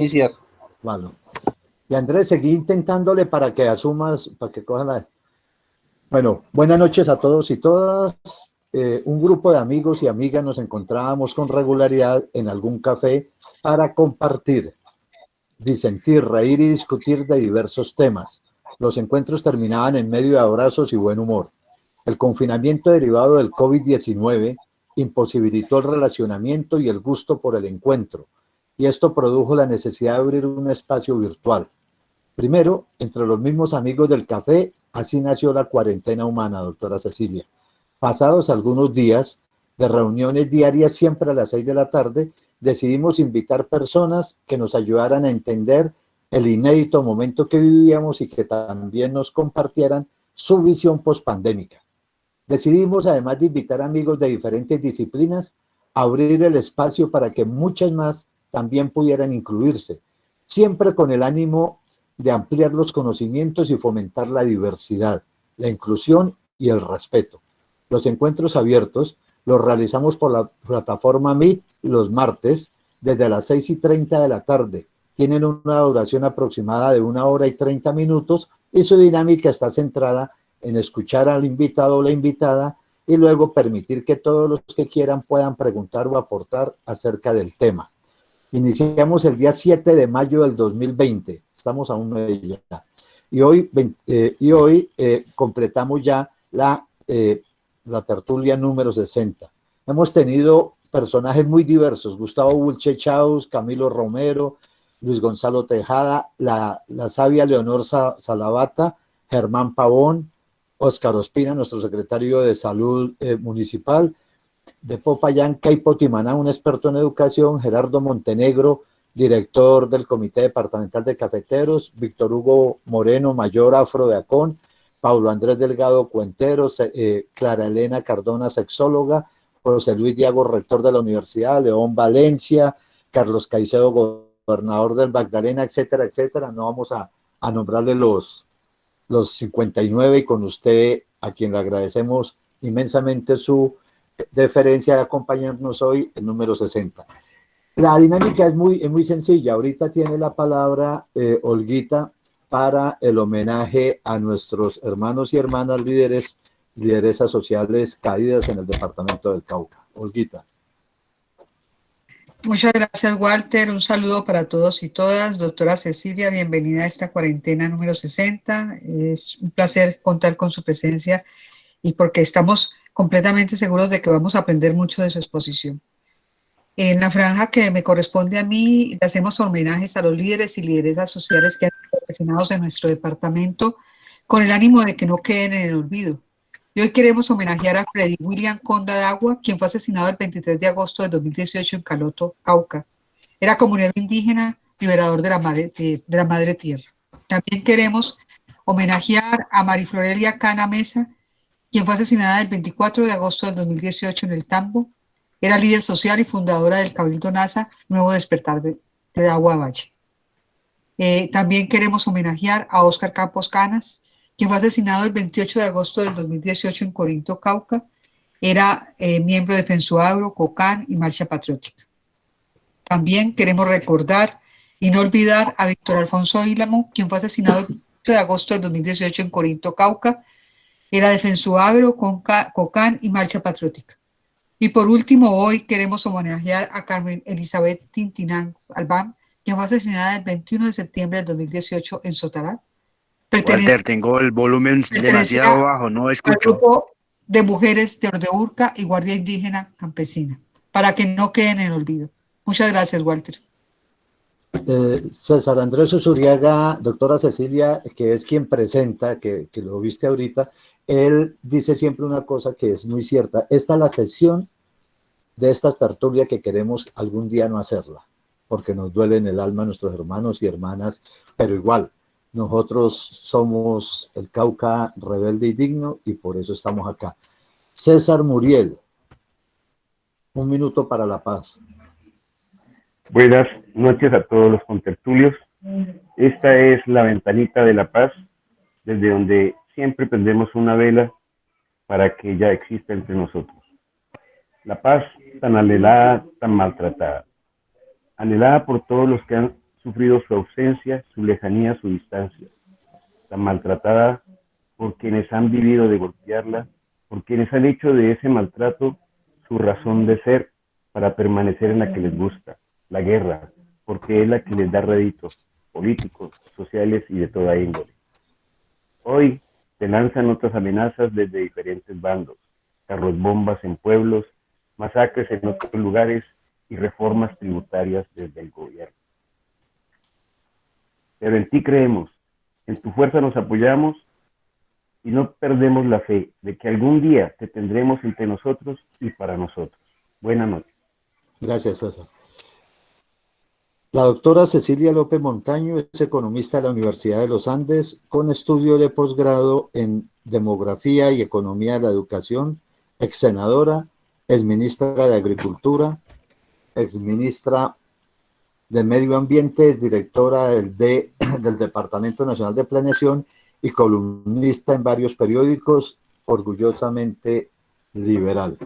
iniciar. Vale. Y Andrés, seguí intentándole para que asumas, para que cojan la... Bueno, buenas noches a todos y todas. Un grupo de amigos y amigas nos encontrábamos con regularidad en algún café para compartir, disentir, reír y discutir de diversos temas. Los encuentros terminaban en medio de abrazos y buen humor. El confinamiento derivado del COVID-19 imposibilitó el relacionamiento y el gusto por el encuentro, y esto produjo la necesidad de abrir un espacio virtual. Primero, entre los mismos amigos del café, así nació la cuarentena humana, doctora Cecilia. Pasados algunos días de reuniones diarias, siempre a las 6 de la tarde, decidimos invitar personas que nos ayudaran a entender el inédito momento que vivíamos y que también nos compartieran su visión pospandémica. Decidimos, además de invitar amigos de diferentes disciplinas, abrir el espacio para que muchas más también pudieran incluirse, siempre con el ánimo de ampliar los conocimientos y fomentar la diversidad, la inclusión y el respeto. Los encuentros abiertos los realizamos por la plataforma Meet los martes desde las 6:30 de la tarde. Tienen una duración aproximada de 1 hora y 30 minutos y su dinámica está centrada en escuchar al invitado o la invitada y luego permitir que todos los que quieran puedan preguntar o aportar acerca del tema. Iniciamos el día 7 de mayo del 2020, estamos a un mes ya, y hoy completamos ya la tertulia número 60. Hemos tenido personajes muy diversos, Gustavo Bulche-Chaus, Camilo Romero, Luis Gonzalo Tejada, la sabia Leonor Salavata, Germán Pavón, Óscar Ospina, nuestro secretario de Salud Municipal, de Popayán, Caipo Timaná, un experto en educación, Gerardo Montenegro, director del Comité Departamental de Cafeteros, Víctor Hugo Moreno, mayor afro de ACON, Paulo Andrés Delgado Cuenteros, Clara Elena Cardona, sexóloga, José Luis Diago, rector de la universidad, León Valencia, Carlos Caicedo, gobernador del Magdalena, etcétera, etcétera. No vamos a nombrarle los 59 y con usted, a quien le agradecemos inmensamente su deferencia de acompañarnos hoy, el número 60. La dinámica es muy sencilla. Ahorita tiene la palabra Olguita para el homenaje a nuestros hermanos y hermanas lideresas sociales caídas en el departamento del Cauca. Olguita. Muchas gracias, Walter. Un saludo para todos y todas. Doctora Cecilia, bienvenida a esta cuarentena número 60. Es un placer contar con su presencia y porque estamos completamente seguros de que vamos a aprender mucho de su exposición. En la franja que me corresponde a mí, le hacemos homenajes a los líderes y lideresas sociales que han sido asesinados en nuestro departamento con el ánimo de que no queden en el olvido. Y hoy queremos homenajear a Freddy William Conda Dagua, quien fue asesinado el 23 de agosto de 2018 en Caloto, Cauca. Era comunero indígena, liberador de la madre tierra. También queremos homenajear a Mariflorelia Cana Mesa, quien fue asesinada el 24 de agosto del 2018 en el Tambo. Era líder social y fundadora del Cabildo NASA, Nuevo Despertar de Agua Valle. También queremos homenajear a Óscar Campos Canas, quien fue asesinado el 28 de agosto del 2018 en Corinto, Cauca. Era miembro de FENSUAGRO, COCAN y Marcha Patriótica. También queremos recordar y no olvidar a Víctor Alfonso Ílamo, quien fue asesinado el 28 de agosto del 2018 en Corinto, Cauca. Era de FENSUAGRO, COCAN y Marcha Patriótica. Y por último, hoy queremos homenajear a Carmen Elizabeth Tintinán Albán, quien fue asesinada el 21 de septiembre del 2018 en Sotará. Walter, tengo el volumen demasiado bajo, no escucho. Al grupo de mujeres de Ordeurca y Guardia Indígena Campesina, para que no queden en el olvido. Muchas gracias, Walter. César Andrés Usuriaga, doctora Cecilia, que es quien presenta, que lo viste ahorita, él dice siempre una cosa que es muy cierta. Esta es la sesión de esta tertulia que queremos algún día no hacerla, porque nos duele en el alma nuestros hermanos y hermanas, pero igual, nosotros somos el Cauca rebelde y digno y por eso estamos acá. César Muriel, 1 minuto para la paz. Buenas noches a todos los contertulios. Esta es la ventanita de la paz, desde donde siempre prendemos una vela para que ella exista entre nosotros. La paz tan anhelada, tan maltratada, anhelada por todos los que han sufrido su ausencia, su lejanía, su distancia, tan maltratada por quienes han vivido de golpearla, por quienes han hecho de ese maltrato su razón de ser para permanecer en la que les gusta, la guerra, porque es la que les da réditos políticos, sociales y de toda índole. Hoy se lanzan otras amenazas desde diferentes bandos, carros bombas en pueblos, masacres en otros lugares y reformas tributarias desde el gobierno. Pero en ti creemos, en tu fuerza nos apoyamos y no perdemos la fe de que algún día te tendremos entre nosotros y para nosotros. Buenas noches. Gracias, César. La doctora Cecilia López Montaño es economista de la Universidad de los Andes con estudio de posgrado en Demografía y Economía de la Educación, ex senadora, ex ministra de Agricultura, ex ministra de Medio Ambiente, es directora del Departamento Nacional de Planeación y columnista en varios periódicos, orgullosamente liberal.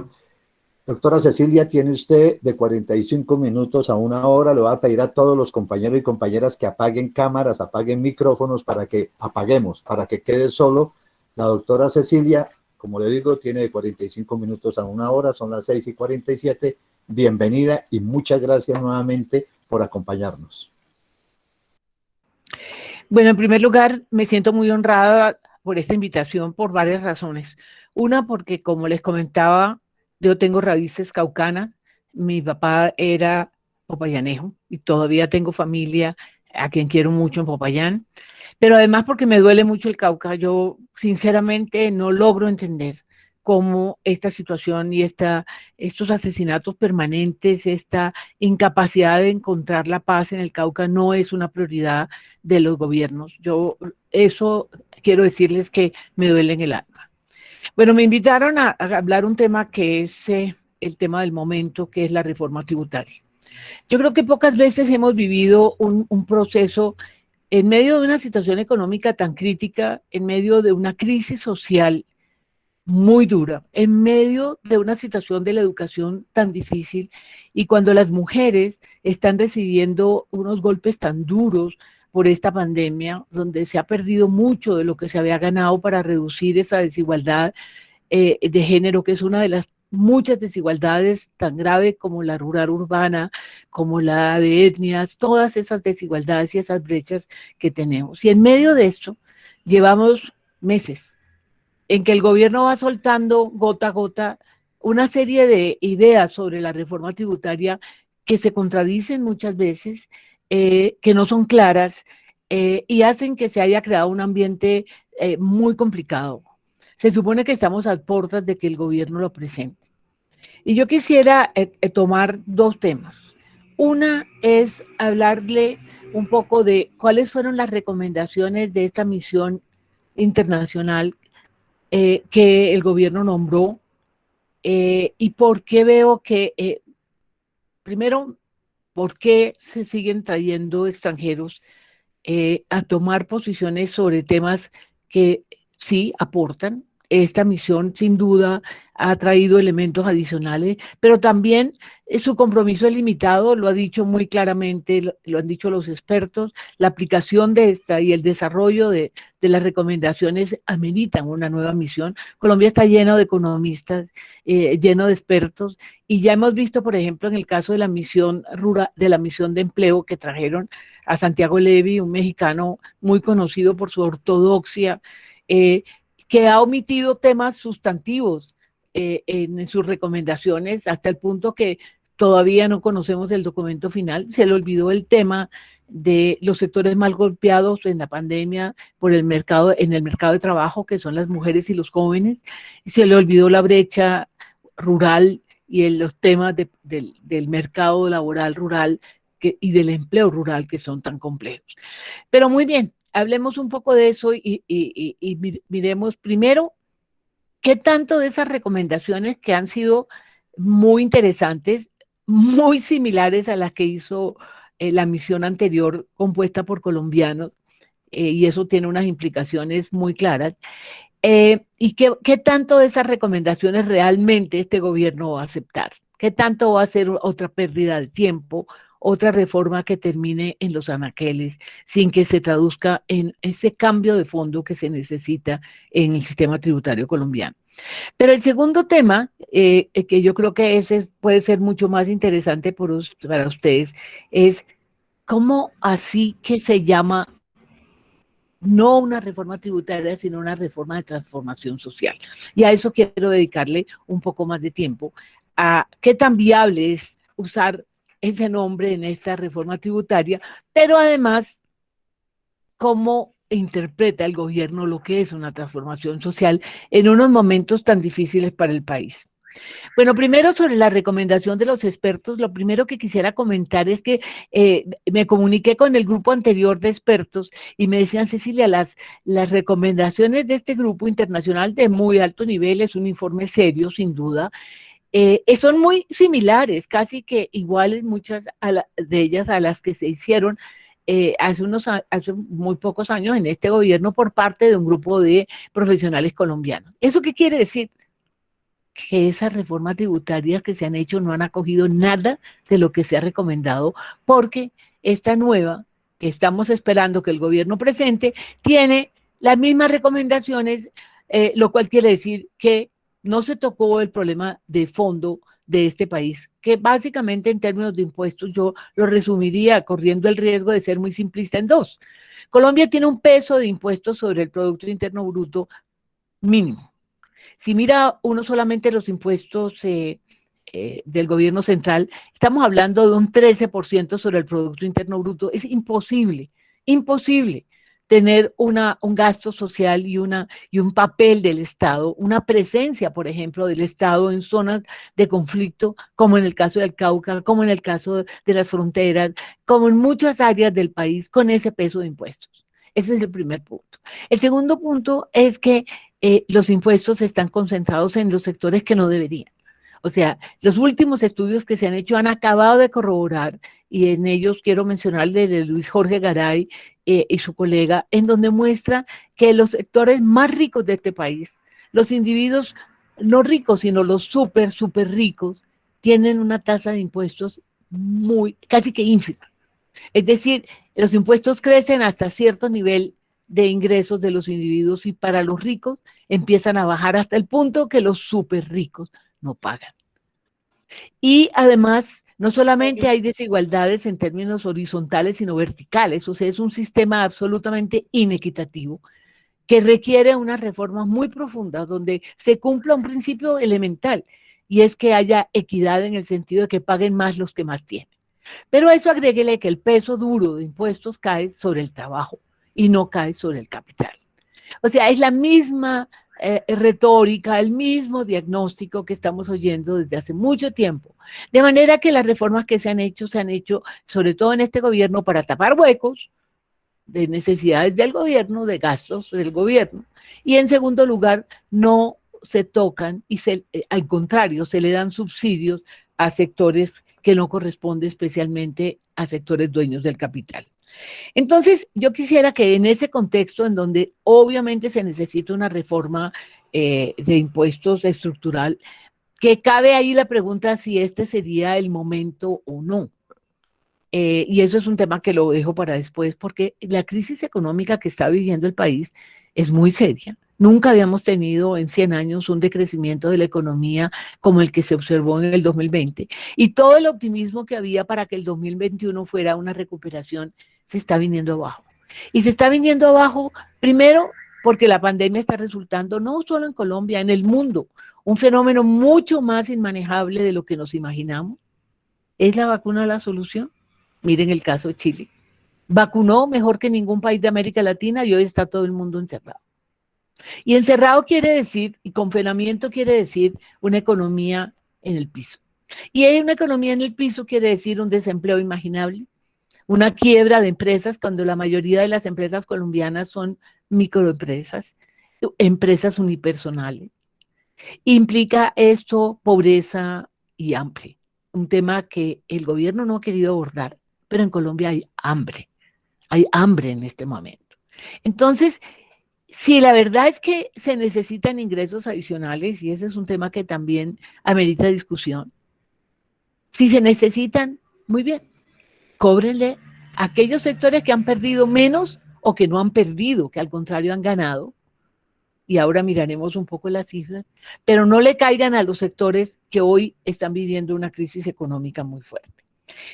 Doctora Cecilia, tiene usted de 45 minutos a 1 hora. Le voy a pedir a todos los compañeros y compañeras que apaguen cámaras, apaguen micrófonos para que quede solo la doctora Cecilia. Como le digo, tiene de 45 minutos a 1 hora, son las 6:47. Bienvenida y muchas gracias nuevamente por acompañarnos. Bueno, en primer lugar, me siento muy honrada por esta invitación por varias razones. Una, porque como les comentaba, yo tengo raíces caucanas, mi papá era popayanejo y todavía tengo familia a quien quiero mucho en Popayán, pero además porque me duele mucho el Cauca. Yo sinceramente no logro entender cómo esta situación y estos asesinatos permanentes, esta incapacidad de encontrar la paz en el Cauca no es una prioridad de los gobiernos. Eso quiero decirles que me duele en el alma. Bueno, me invitaron a hablar un tema que es el tema del momento, que es la reforma tributaria. Yo creo que pocas veces hemos vivido un proceso en medio de una situación económica tan crítica, en medio de una crisis social muy dura, en medio de una situación de la educación tan difícil y cuando las mujeres están recibiendo unos golpes tan duros por esta pandemia, donde se ha perdido mucho de lo que se había ganado para reducir esa desigualdad de género, que es una de las muchas desigualdades tan graves como la rural urbana, como la de etnias, todas esas desigualdades y esas brechas que tenemos. Y en medio de esto llevamos meses en que el gobierno va soltando gota a gota una serie de ideas sobre la reforma tributaria que se contradicen muchas veces, que no son claras y hacen que se haya creado un ambiente muy complicado. Se supone que estamos a puertas de que el gobierno lo presente. Y yo quisiera tomar dos temas. Una es hablarle un poco de cuáles fueron las recomendaciones de esta misión internacional que el gobierno nombró y por qué veo que, primero, por qué se siguen trayendo extranjeros a tomar posiciones sobre temas que sí aportan. Esta misión sin duda ha traído elementos adicionales, pero también su compromiso es limitado, lo ha dicho muy claramente, lo han dicho los expertos, la aplicación de esta y el desarrollo de las recomendaciones ameritan una nueva misión. Colombia está lleno de economistas, lleno de expertos, y ya hemos visto, por ejemplo, en el caso de la misión rural, de la misión de empleo que trajeron a Santiago Levy, un mexicano muy conocido por su ortodoxia, que ha omitido temas sustantivos en sus recomendaciones, hasta el punto que todavía no conocemos el documento final. Se le olvidó el tema de los sectores más golpeados en la pandemia en el mercado de trabajo, que son las mujeres y los jóvenes. Se le olvidó la brecha rural y los temas del mercado laboral rural y del empleo rural, que son tan complejos. Pero muy bien, hablemos un poco de eso y miremos primero qué tanto de esas recomendaciones que han sido muy interesantes, muy similares a las que hizo la misión anterior compuesta por colombianos, y eso tiene unas implicaciones muy claras, y qué tanto de esas recomendaciones realmente este gobierno va a aceptar, qué tanto va a ser otra pérdida de tiempo otra reforma que termine en los anaqueles, sin que se traduzca en ese cambio de fondo que se necesita en el sistema tributario colombiano. Pero el segundo tema, que yo creo que ese puede ser mucho más interesante para ustedes, es cómo así que se llama no una reforma tributaria, sino una reforma de transformación social. Y a eso quiero dedicarle un poco más de tiempo, a qué tan viable es usar ese nombre en esta reforma tributaria, pero además cómo interpreta el gobierno lo que es una transformación social en unos momentos tan difíciles para el país. Bueno, primero sobre la recomendación de los expertos, lo primero que quisiera comentar es que me comuniqué con el grupo anterior de expertos y me decían, Cecilia, las recomendaciones de este grupo internacional de muy alto nivel, es un informe serio, sin duda, son muy similares, casi que iguales muchas de ellas a las que se hicieron hace muy pocos años en este gobierno por parte de un grupo de profesionales colombianos. ¿Eso qué quiere decir? Que esas reformas tributarias que se han hecho no han acogido nada de lo que se ha recomendado, porque esta nueva, que estamos esperando que el gobierno presente, tiene las mismas recomendaciones, lo cual quiere decir que no se tocó el problema de fondo de este país, que básicamente en términos de impuestos yo lo resumiría corriendo el riesgo de ser muy simplista en dos. Colombia tiene un peso de impuestos sobre el Producto Interno Bruto mínimo. Si mira uno solamente los impuestos del gobierno central, estamos hablando de un 13% sobre el Producto Interno Bruto. Es imposible, imposible tener un gasto social y un papel del Estado, una presencia, por ejemplo, del Estado en zonas de conflicto, como en el caso del Cauca, como en el caso de las fronteras, como en muchas áreas del país, con ese peso de impuestos. Ese es el primer punto. El segundo punto es que los impuestos están concentrados en los sectores que no deberían. O sea, los últimos estudios que se han hecho han acabado de corroborar, y en ellos quiero mencionar el de Luis Jorge Garay y su colega, en donde muestra que los sectores más ricos de este país, los individuos no ricos, sino los súper ricos, tienen una tasa de impuestos casi que ínfima. Es decir, los impuestos crecen hasta cierto nivel de ingresos de los individuos y para los ricos empiezan a bajar hasta el punto que los súper ricos no pagan. Y además, no solamente hay desigualdades en términos horizontales, sino verticales, o sea, es un sistema absolutamente inequitativo que requiere unas reformas muy profundas donde se cumpla un principio elemental, y es que haya equidad en el sentido de que paguen más los que más tienen. Pero a eso agréguele que el peso duro de impuestos cae sobre el trabajo y no cae sobre el capital. O sea, es la misma retórica, el mismo diagnóstico que estamos oyendo desde hace mucho tiempo. De manera que las reformas que se han hecho sobre todo en este gobierno para tapar huecos de necesidades del gobierno, de gastos del gobierno, y en segundo lugar, no se tocan y al contrario, se le dan subsidios a sectores que no corresponde especialmente a sectores dueños del capital. Entonces, yo quisiera que en ese contexto, en donde obviamente se necesita una reforma de impuestos estructural, que cabe ahí la pregunta si este sería el momento o no. Y eso es un tema que lo dejo para después, porque la crisis económica que está viviendo el país es muy seria. Nunca habíamos tenido en 100 años un decrecimiento de la economía como el que se observó en el 2020. Y todo el optimismo que había para que el 2021 fuera una recuperación se está viniendo abajo. Y se está viniendo abajo, primero, porque la pandemia está resultando, no solo en Colombia, en el mundo, un fenómeno mucho más inmanejable de lo que nos imaginamos. ¿Es la vacuna la solución? Miren el caso de Chile. Vacunó mejor que ningún país de América Latina y hoy está todo el mundo encerrado. Y encerrado quiere decir, y confinamiento quiere decir una economía en el piso. Y una economía en el piso quiere decir un desempleo imaginable, una quiebra de empresas, cuando la mayoría de las empresas colombianas son microempresas, empresas unipersonales. Implica esto pobreza y hambre, un tema que el gobierno no ha querido abordar, pero en Colombia hay hambre en este momento. Entonces, si la verdad es que se necesitan ingresos adicionales, y ese es un tema que también amerita discusión, si se necesitan, muy bien, cóbrenle a aquellos sectores que han perdido menos o que no han perdido, que al contrario han ganado, y ahora miraremos un poco las cifras, pero no le caigan a los sectores que hoy están viviendo una crisis económica muy fuerte.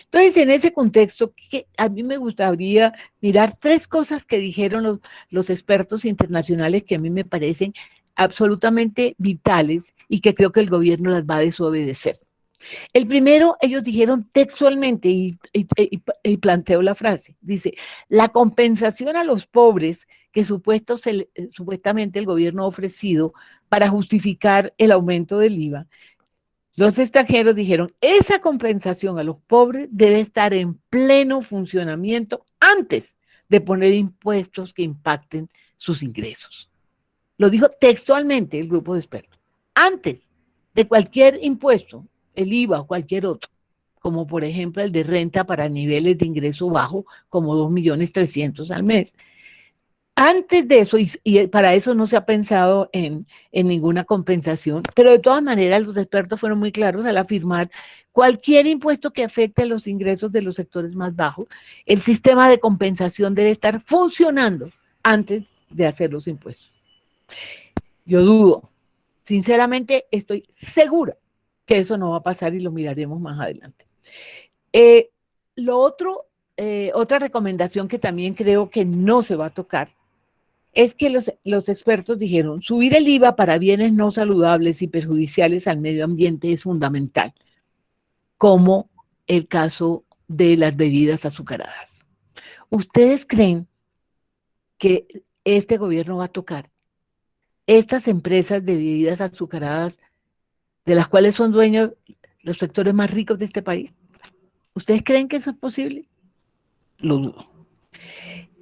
Entonces, en ese contexto, a mí me gustaría mirar 3 cosas que dijeron los expertos internacionales que a mí me parecen absolutamente vitales y que creo que el gobierno las va a desobedecer. El primero, ellos dijeron textualmente, y planteo la frase, dice, la compensación a los pobres que supuestamente el gobierno ha ofrecido para justificar el aumento del IVA. Los extranjeros dijeron, esa compensación a los pobres debe estar en pleno funcionamiento antes de poner impuestos que impacten sus ingresos. Lo dijo textualmente el grupo de expertos. Antes de cualquier impuesto, el IVA o cualquier otro, como por ejemplo el de renta para niveles de ingreso bajo, como 2.300.000 al mes. Antes de eso, y para eso no se ha pensado en ninguna compensación, pero de todas maneras los expertos fueron muy claros al afirmar cualquier impuesto que afecte a los ingresos de los sectores más bajos, el sistema de compensación debe estar funcionando antes de hacer los impuestos. Yo dudo, sinceramente estoy segura que eso no va a pasar y lo miraremos más adelante. Otra recomendación que también creo que no se va a tocar es que los expertos dijeron, subir el IVA para bienes no saludables y perjudiciales al medio ambiente es fundamental, como el caso de las bebidas azucaradas. ¿Ustedes creen que este gobierno va a tocar estas empresas de bebidas azucaradas de las cuales son dueños los sectores más ricos de este país? ¿Ustedes creen que eso es posible? Lo dudo.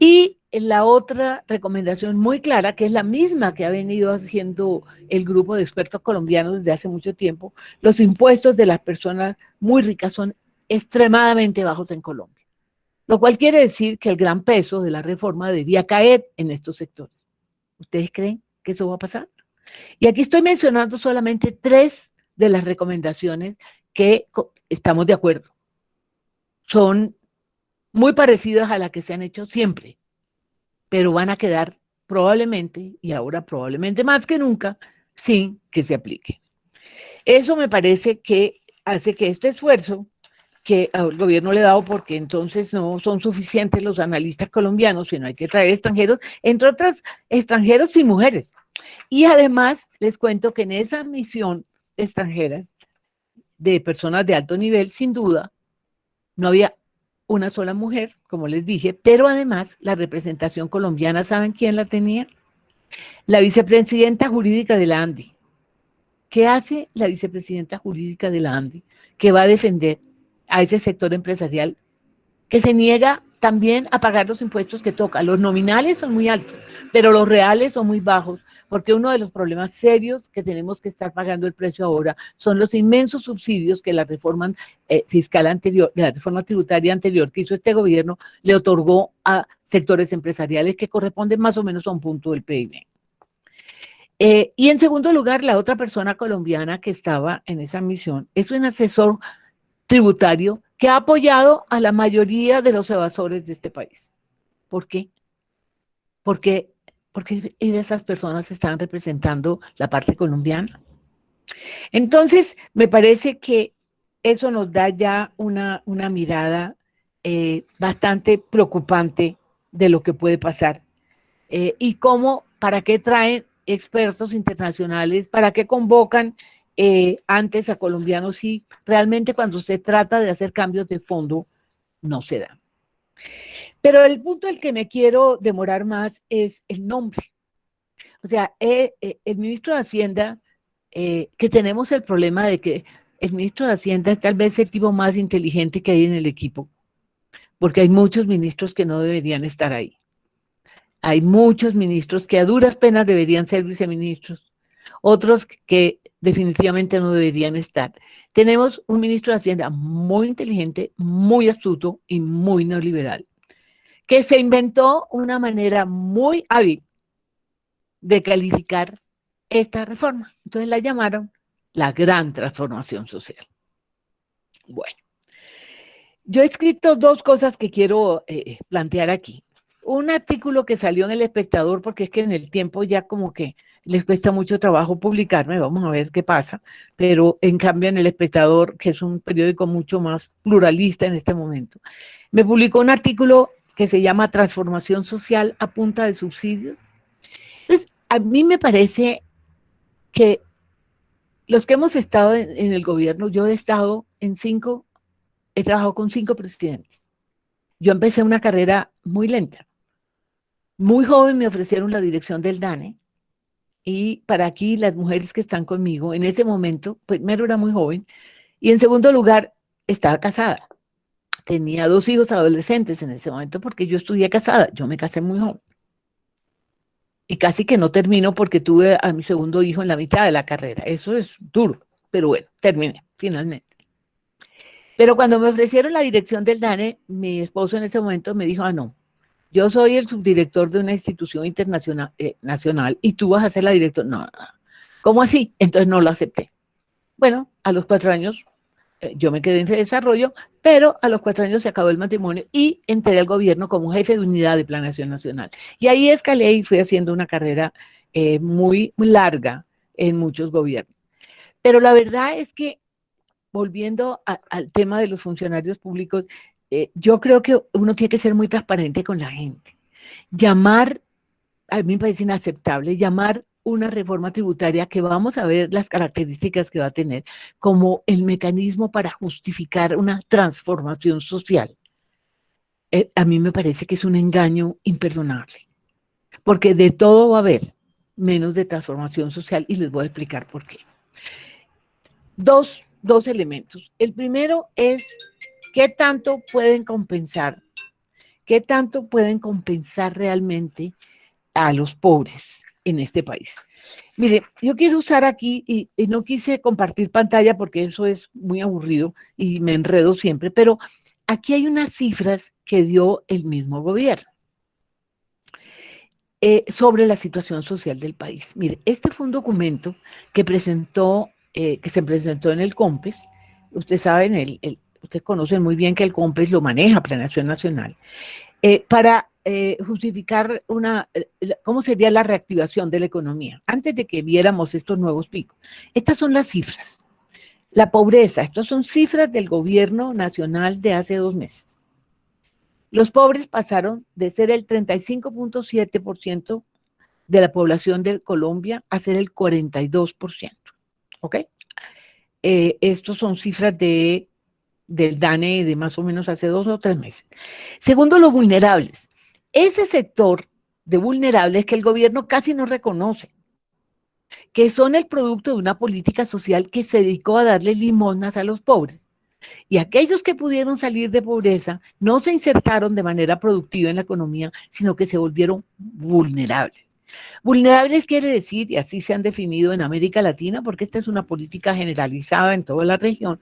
Y la otra recomendación muy clara, que es la misma que ha venido haciendo el grupo de expertos colombianos desde hace mucho tiempo, los impuestos de las personas muy ricas son extremadamente bajos en Colombia, lo cual quiere decir que el gran peso de la reforma debería caer en estos sectores. ¿Ustedes creen que eso va a pasar? Y aquí estoy mencionando solamente 3 de las recomendaciones que estamos de acuerdo. Son muy parecidas a las que se han hecho siempre, pero van a quedar probablemente, y ahora probablemente más que nunca, sin que se aplique. Eso me parece que hace que este esfuerzo que al gobierno le ha dado, porque entonces no son suficientes los analistas colombianos, sino hay que traer extranjeros, entre otras extranjeros y mujeres. Y además les cuento que en esa misión extranjera de personas de alto nivel, sin duda, no había una sola mujer, como les dije, pero además la representación colombiana, ¿saben quién la tenía? La vicepresidenta jurídica de la ANDI. ¿Qué hace la vicepresidenta jurídica de la ANDI? Que va a defender a ese sector empresarial que se niega también a pagar los impuestos que toca. Los nominales son muy altos, pero los reales son muy bajos, porque uno de los problemas serios que tenemos que estar pagando el precio ahora son los inmensos subsidios que la reforma fiscal anterior, la reforma tributaria anterior que hizo este gobierno, le otorgó a sectores empresariales que corresponden más o menos a un punto del PIB. Y en segundo lugar, la otra persona colombiana que estaba en esa misión es un asesor tributario que ha apoyado a la mayoría de los evasores de este país. ¿Por qué? Porque esas personas están representando la parte colombiana. Entonces, me parece que eso nos da ya una mirada bastante preocupante de lo que puede pasar. Y cómo, para qué traen expertos internacionales, para qué convocan antes a colombianos y realmente cuando se trata de hacer cambios de fondo, no se da. Pero el punto del que me quiero demorar más es el nombre. O sea, el ministro de Hacienda, que tenemos el problema de que el ministro de Hacienda es tal vez el tipo más inteligente que hay en el equipo, porque hay muchos ministros que no deberían estar ahí. Hay muchos ministros que a duras penas deberían ser viceministros, otros que definitivamente no deberían estar. Tenemos un ministro de Hacienda muy inteligente, muy astuto y muy neoliberal, que se inventó una manera muy hábil de calificar esta reforma. Entonces la llamaron la gran transformación social. Bueno, Yo he escrito dos cosas que quiero plantear aquí. Un artículo que salió en El Espectador, porque es que en el tiempo ya como que les cuesta mucho trabajo publicarme, vamos a ver qué pasa, pero en cambio en El Espectador, que es un periódico mucho más pluralista en este momento, me publicó un artículo que se llama Transformación Social a punta de subsidios. Entonces, a mí me parece que los que hemos estado en el gobierno, yo he estado he trabajado con 5 presidentes. Yo empecé una carrera muy lenta. Muy joven me ofrecieron la dirección del DANE y para aquí las mujeres que están conmigo, en ese momento, primero era muy joven y en segundo lugar estaba casada. Tenía 2 hijos adolescentes en ese momento porque yo estudié casada, yo me casé muy joven. Y casi que no termino porque tuve a mi segundo hijo en la mitad de la carrera. Eso es duro, pero bueno, terminé finalmente. Pero cuando me ofrecieron la dirección del DANE, mi esposo en ese momento me dijo, no, yo soy el subdirector de una institución internacional nacional y tú vas a ser la directora. No, ¿cómo así? Entonces no lo acepté. Bueno, a los 4 años yo me quedé en ese desarrollo, pero a los 4 años se acabó el matrimonio y entré al gobierno como jefe de unidad de planeación nacional. Y ahí escalé y fui haciendo una carrera muy larga en muchos gobiernos. Pero la verdad es que, volviendo al tema de los funcionarios públicos, yo creo que uno tiene que ser muy transparente con la gente. A mí me parece inaceptable llamar una reforma tributaria que vamos a ver las características que va a tener como el mecanismo para justificar una transformación social. A mí me parece que es un engaño imperdonable, porque de todo va a haber, menos de transformación social, y les voy a explicar por qué. Dos elementos. El primero es qué tanto pueden compensar realmente a los pobres en este país. Mire, yo quiero usar aquí, y no quise compartir pantalla porque eso es muy aburrido y me enredo siempre, pero aquí hay unas cifras que dio el mismo gobierno sobre la situación social del país. Mire, este fue un documento que se presentó en el COMPES. Ustedes saben, ustedes conocen muy bien que el COMPES lo maneja Planeación Nacional, para justificar cómo sería la reactivación de la economía, antes de que viéramos estos nuevos picos. Estas son las cifras. La pobreza, estas son cifras del gobierno nacional de hace 2 meses. Los pobres pasaron de ser el 35.7% de la población de Colombia a ser el 42%. ¿Ok? Estos son cifras del DANE de más o menos hace 2 o 3 meses. Segundo, los vulnerables. Ese sector de vulnerables que el gobierno casi no reconoce, que son el producto de una política social que se dedicó a darle limosnas a los pobres. Y aquellos que pudieron salir de pobreza no se insertaron de manera productiva en la economía, sino que se volvieron vulnerables. Vulnerables quiere decir, y así se han definido en América Latina, porque esta es una política generalizada en toda la región,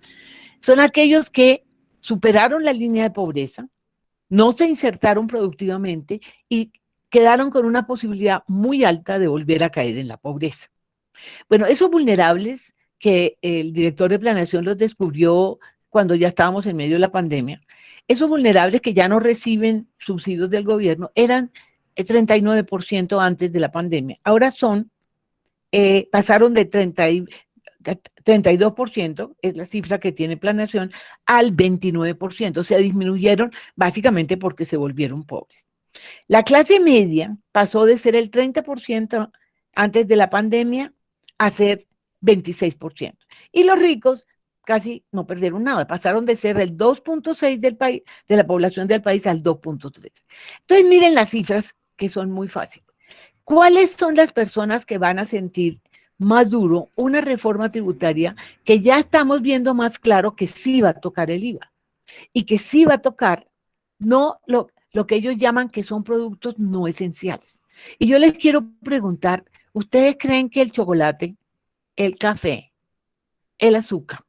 son aquellos que superaron la línea de pobreza, no se insertaron productivamente y quedaron con una posibilidad muy alta de volver a caer en la pobreza. Bueno, esos vulnerables que el director de planeación los descubrió cuando ya estábamos en medio de la pandemia, esos vulnerables que ya no reciben subsidios del gobierno eran el 39% antes de la pandemia. Ahora pasaron de 32%, es la cifra que tiene planeación, al 29%. Se disminuyeron básicamente porque se volvieron pobres. La clase media pasó de ser el 30% antes de la pandemia a ser 26%. Y los ricos casi no perdieron nada, pasaron de ser el 2.6 del país, de la población del país, al 2.3. Entonces miren las cifras que son muy fáciles. ¿Cuáles son las personas que van a sentir más duro una reforma tributaria que ya estamos viendo más claro que sí va a tocar el IVA y que sí va a tocar no lo que ellos llaman que son productos no esenciales? Y yo les quiero preguntar, ¿ustedes creen que el chocolate, el café, el azúcar,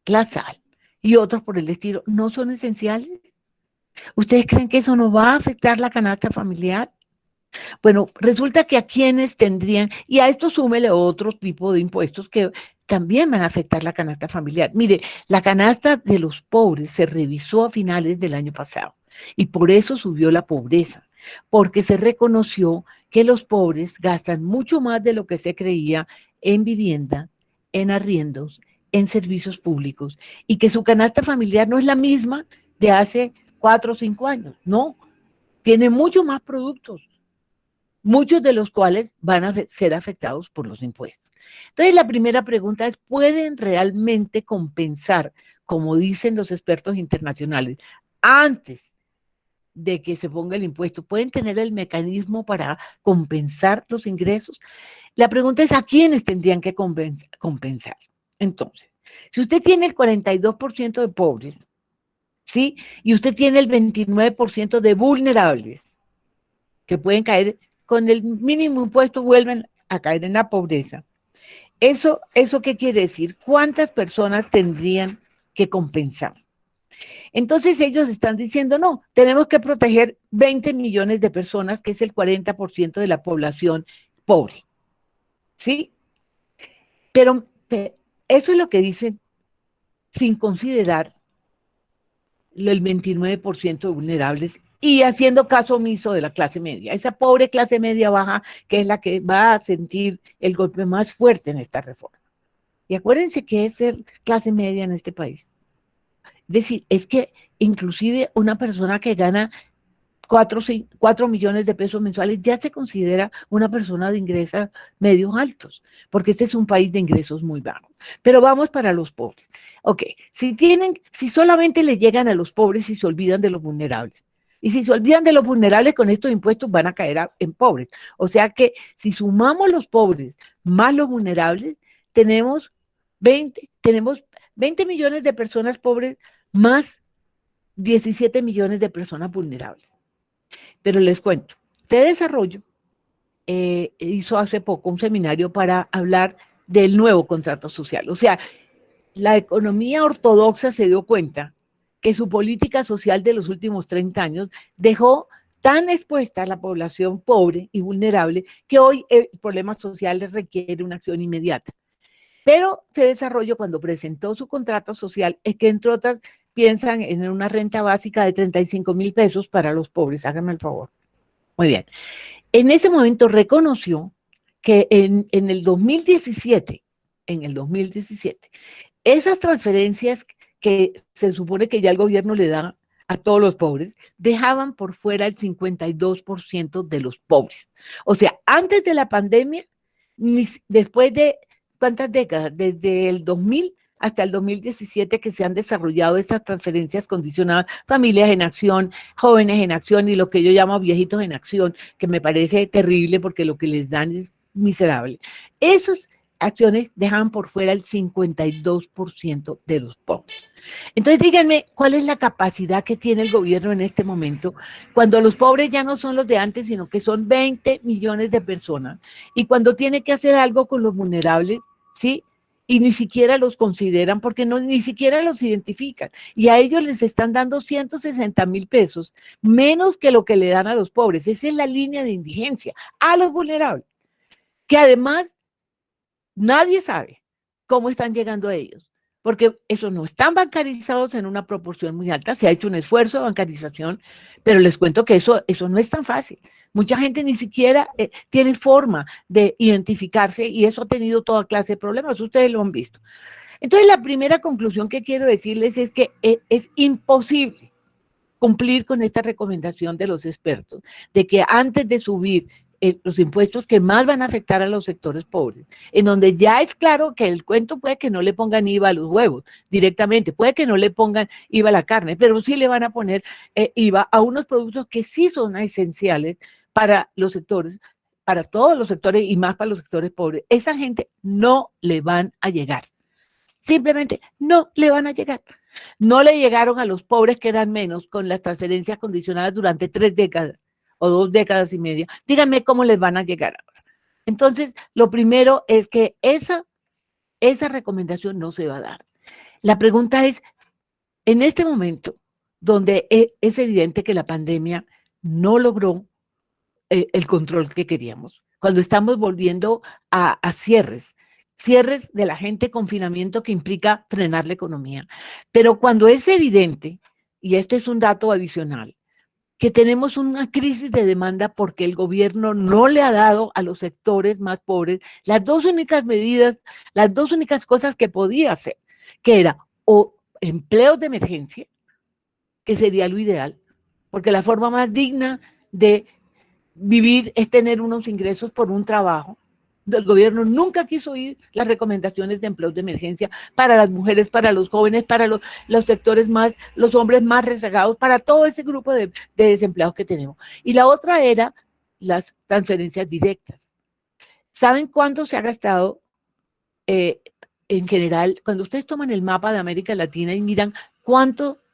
la sal y otros por el estilo no son esenciales? ¿Ustedes creen que eso no va a afectar la canasta familiar? Bueno, resulta que a quienes tendrían, y a esto súmele otro tipo de impuestos que también van a afectar la canasta familiar. Mire, la canasta de los pobres se revisó a finales del año pasado y por eso subió la pobreza, porque se reconoció que los pobres gastan mucho más de lo que se creía en vivienda, en arriendos, en servicios públicos y que su canasta familiar no es la misma de hace 4 o 5 años, no, tiene mucho más productos, muchos de los cuales van a ser afectados por los impuestos. Entonces, la primera pregunta es, ¿pueden realmente compensar, como dicen los expertos internacionales, antes de que se ponga el impuesto? ¿Pueden tener el mecanismo para compensar los ingresos? La pregunta es, ¿a quiénes tendrían que compensar? Entonces, si usted tiene el 42% de pobres, ¿sí? Y usted tiene el 29% de vulnerables, que pueden caer con el mínimo impuesto, vuelven a caer en la pobreza. ¿Eso qué quiere decir? ¿Cuántas personas tendrían que compensar? Entonces ellos están diciendo, no, tenemos que proteger 20 millones de personas, que es el 40% de la población pobre. ¿Sí? Pero eso es lo que dicen sin considerar el 29% de vulnerables y haciendo caso omiso de la clase media, esa pobre clase media baja que es la que va a sentir el golpe más fuerte en esta reforma. Y acuérdense que es ser clase media en este país. Es decir, es que inclusive una persona que gana 4 millones de pesos mensuales ya se considera una persona de ingresos medios altos, porque este es un país de ingresos muy bajos. Pero vamos para los pobres. Ok, si solamente le llegan a los pobres y se olvidan de los vulnerables, y si se olvidan de los vulnerables con estos impuestos van a caer en pobres. O sea que si sumamos los pobres más los vulnerables, tenemos 20 millones de personas pobres más 17 millones de personas vulnerables. Pero les cuento, Desarrollo hizo hace poco un seminario para hablar del nuevo contrato social. O sea, la economía ortodoxa se dio cuenta que su política social de los últimos 30 años dejó tan expuesta a la población pobre y vulnerable que hoy el problema social requiere una acción inmediata. Pero Desarrollo, cuando presentó su contrato social, es que entre otras piensan en una renta básica de 35,000 pesos para los pobres. Háganme el favor. Muy bien. En ese momento reconoció que en el 2017, esas transferencias que se supone que ya el gobierno le da a todos los pobres, dejaban por fuera el 52% de los pobres. O sea, antes de la pandemia, después de ¿cuántas décadas? Desde el 2000 hasta el 2017 que se han desarrollado estas transferencias condicionadas, familias en acción, jóvenes en acción y lo que yo llamo viejitos en acción, que me parece terrible porque lo que les dan es miserable. Esas acciones dejan por fuera el 52% de los pobres. Entonces díganme, ¿cuál es la capacidad que tiene el gobierno en este momento cuando los pobres ya no son los de antes, sino que son 20 millones de personas? Y cuando tiene que hacer algo con los vulnerables, ¿sí? Y ni siquiera los consideran porque ni siquiera los identifican. Y a ellos les están dando 160,000 pesos, menos que lo que le dan a los pobres. Esa es la línea de indigencia a los vulnerables, que además nadie sabe cómo están llegando a ellos, porque esos no están bancarizados en una proporción muy alta. Se ha hecho un esfuerzo de bancarización, pero les cuento que eso no es tan fácil. Mucha gente ni siquiera tiene forma de identificarse y eso ha tenido toda clase de problemas. Ustedes lo han visto. Entonces, la primera conclusión que quiero decirles es que es imposible cumplir con esta recomendación de los expertos, de que antes de subir los impuestos que más van a afectar a los sectores pobres, en donde ya es claro que el cuento puede que no le pongan IVA a los huevos directamente, puede que no le pongan IVA a la carne, pero sí le van a poner IVA a unos productos que sí son esenciales para los sectores, para todos los sectores y más para los sectores pobres. Esa gente no le van a llegar. Simplemente no le van a llegar. No le llegaron a los pobres que eran menos con las transferencias condicionadas durante 3 décadas o 2 décadas y media. Díganme cómo les van a llegar ahora. Entonces, lo primero es que esa recomendación no se va a dar. La pregunta es, en este momento, donde es evidente que la pandemia no logró el control que queríamos. Cuando estamos volviendo a cierres de la gente, confinamiento que implica frenar la economía. Pero cuando es evidente, y este es un dato adicional, que tenemos una crisis de demanda porque el gobierno no le ha dado a los sectores más pobres las dos únicas medidas, las dos únicas cosas que podía hacer, que era o empleos de emergencia, que sería lo ideal, porque la forma más digna de vivir es tener unos ingresos por un trabajo. El gobierno nunca quiso oír las recomendaciones de empleos de emergencia para las mujeres, para los jóvenes, para los sectores más, los hombres más rezagados, para todo ese grupo de desempleados que tenemos. Y la otra era las transferencias directas. ¿Saben cuánto se ha gastado en general? Cuando ustedes toman el mapa de América Latina y miran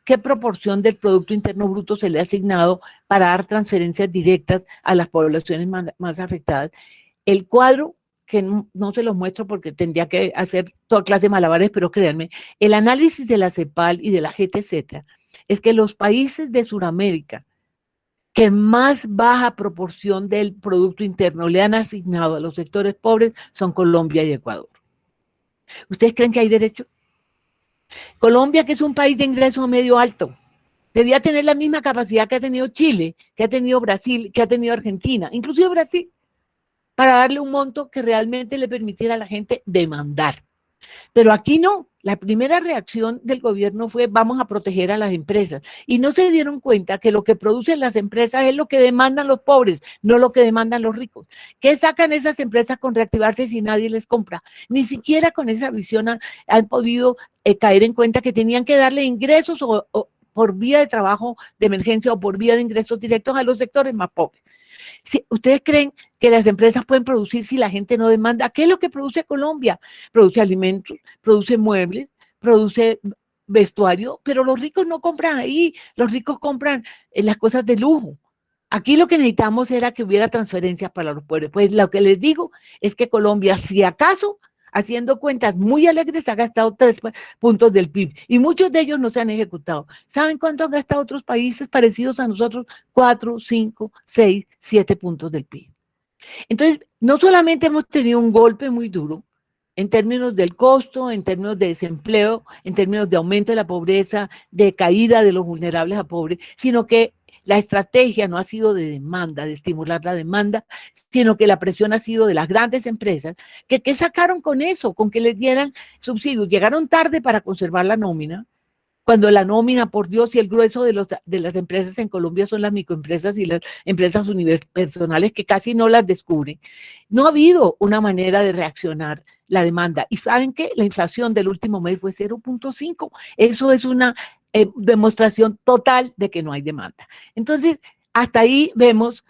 qué proporción del Producto Interno Bruto se le ha asignado para dar transferencias directas a las poblaciones más afectadas, el cuadro, que no se los muestro porque tendría que hacer toda clase de malabares, pero créanme, el análisis de la CEPAL y de la GTZ es que los países de Sudamérica que más baja proporción del Producto Interno le han asignado a los sectores pobres son Colombia y Ecuador. ¿Ustedes creen que hay derecho? Colombia, que es un país de ingreso medio alto, debía tener la misma capacidad que ha tenido Chile, que ha tenido Brasil, que ha tenido Argentina, inclusive Brasil, para darle un monto que realmente le permitiera a la gente demandar. Pero aquí no. La primera reacción del gobierno fue: vamos a proteger a las empresas. Y no se dieron cuenta que lo que producen las empresas es lo que demandan los pobres, no lo que demandan los ricos. ¿Qué sacan esas empresas con reactivarse si nadie les compra? Ni siquiera con esa visión han podido caer en cuenta que tenían que darle ingresos o por vía de trabajo de emergencia o por vía de ingresos directos a los sectores más pobres. Si ustedes creen que las empresas pueden producir si la gente no demanda, ¿qué es lo que produce Colombia? Produce alimentos, produce muebles, produce vestuario, pero los ricos no compran ahí, los ricos compran las cosas de lujo. Aquí lo que necesitamos era que hubiera transferencias para los pobres. Pues lo que les digo es que Colombia, si acaso, haciendo cuentas muy alegres, ha gastado 3 puntos del PIB y muchos de ellos no se han ejecutado. ¿Saben cuánto han gastado otros países parecidos a nosotros? 4, 5, 6, 7 puntos del PIB. Entonces, no solamente hemos tenido un golpe muy duro en términos del costo, en términos de desempleo, en términos de aumento de la pobreza, de caída de los vulnerables a pobres, sino que la estrategia no ha sido de demanda, de estimular la demanda, sino que la presión ha sido de las grandes empresas, que sacaron con eso, con que les dieran subsidios. Llegaron tarde para conservar la nómina, cuando la nómina, por Dios, y el grueso de las empresas en Colombia son las microempresas y las empresas unipersonales que casi no las descubren. No ha habido una manera de reaccionar la demanda. ¿Y saben qué? La inflación del último mes fue 0.5. Eso es una demostración total de que no hay demanda. Entonces, hasta ahí vemos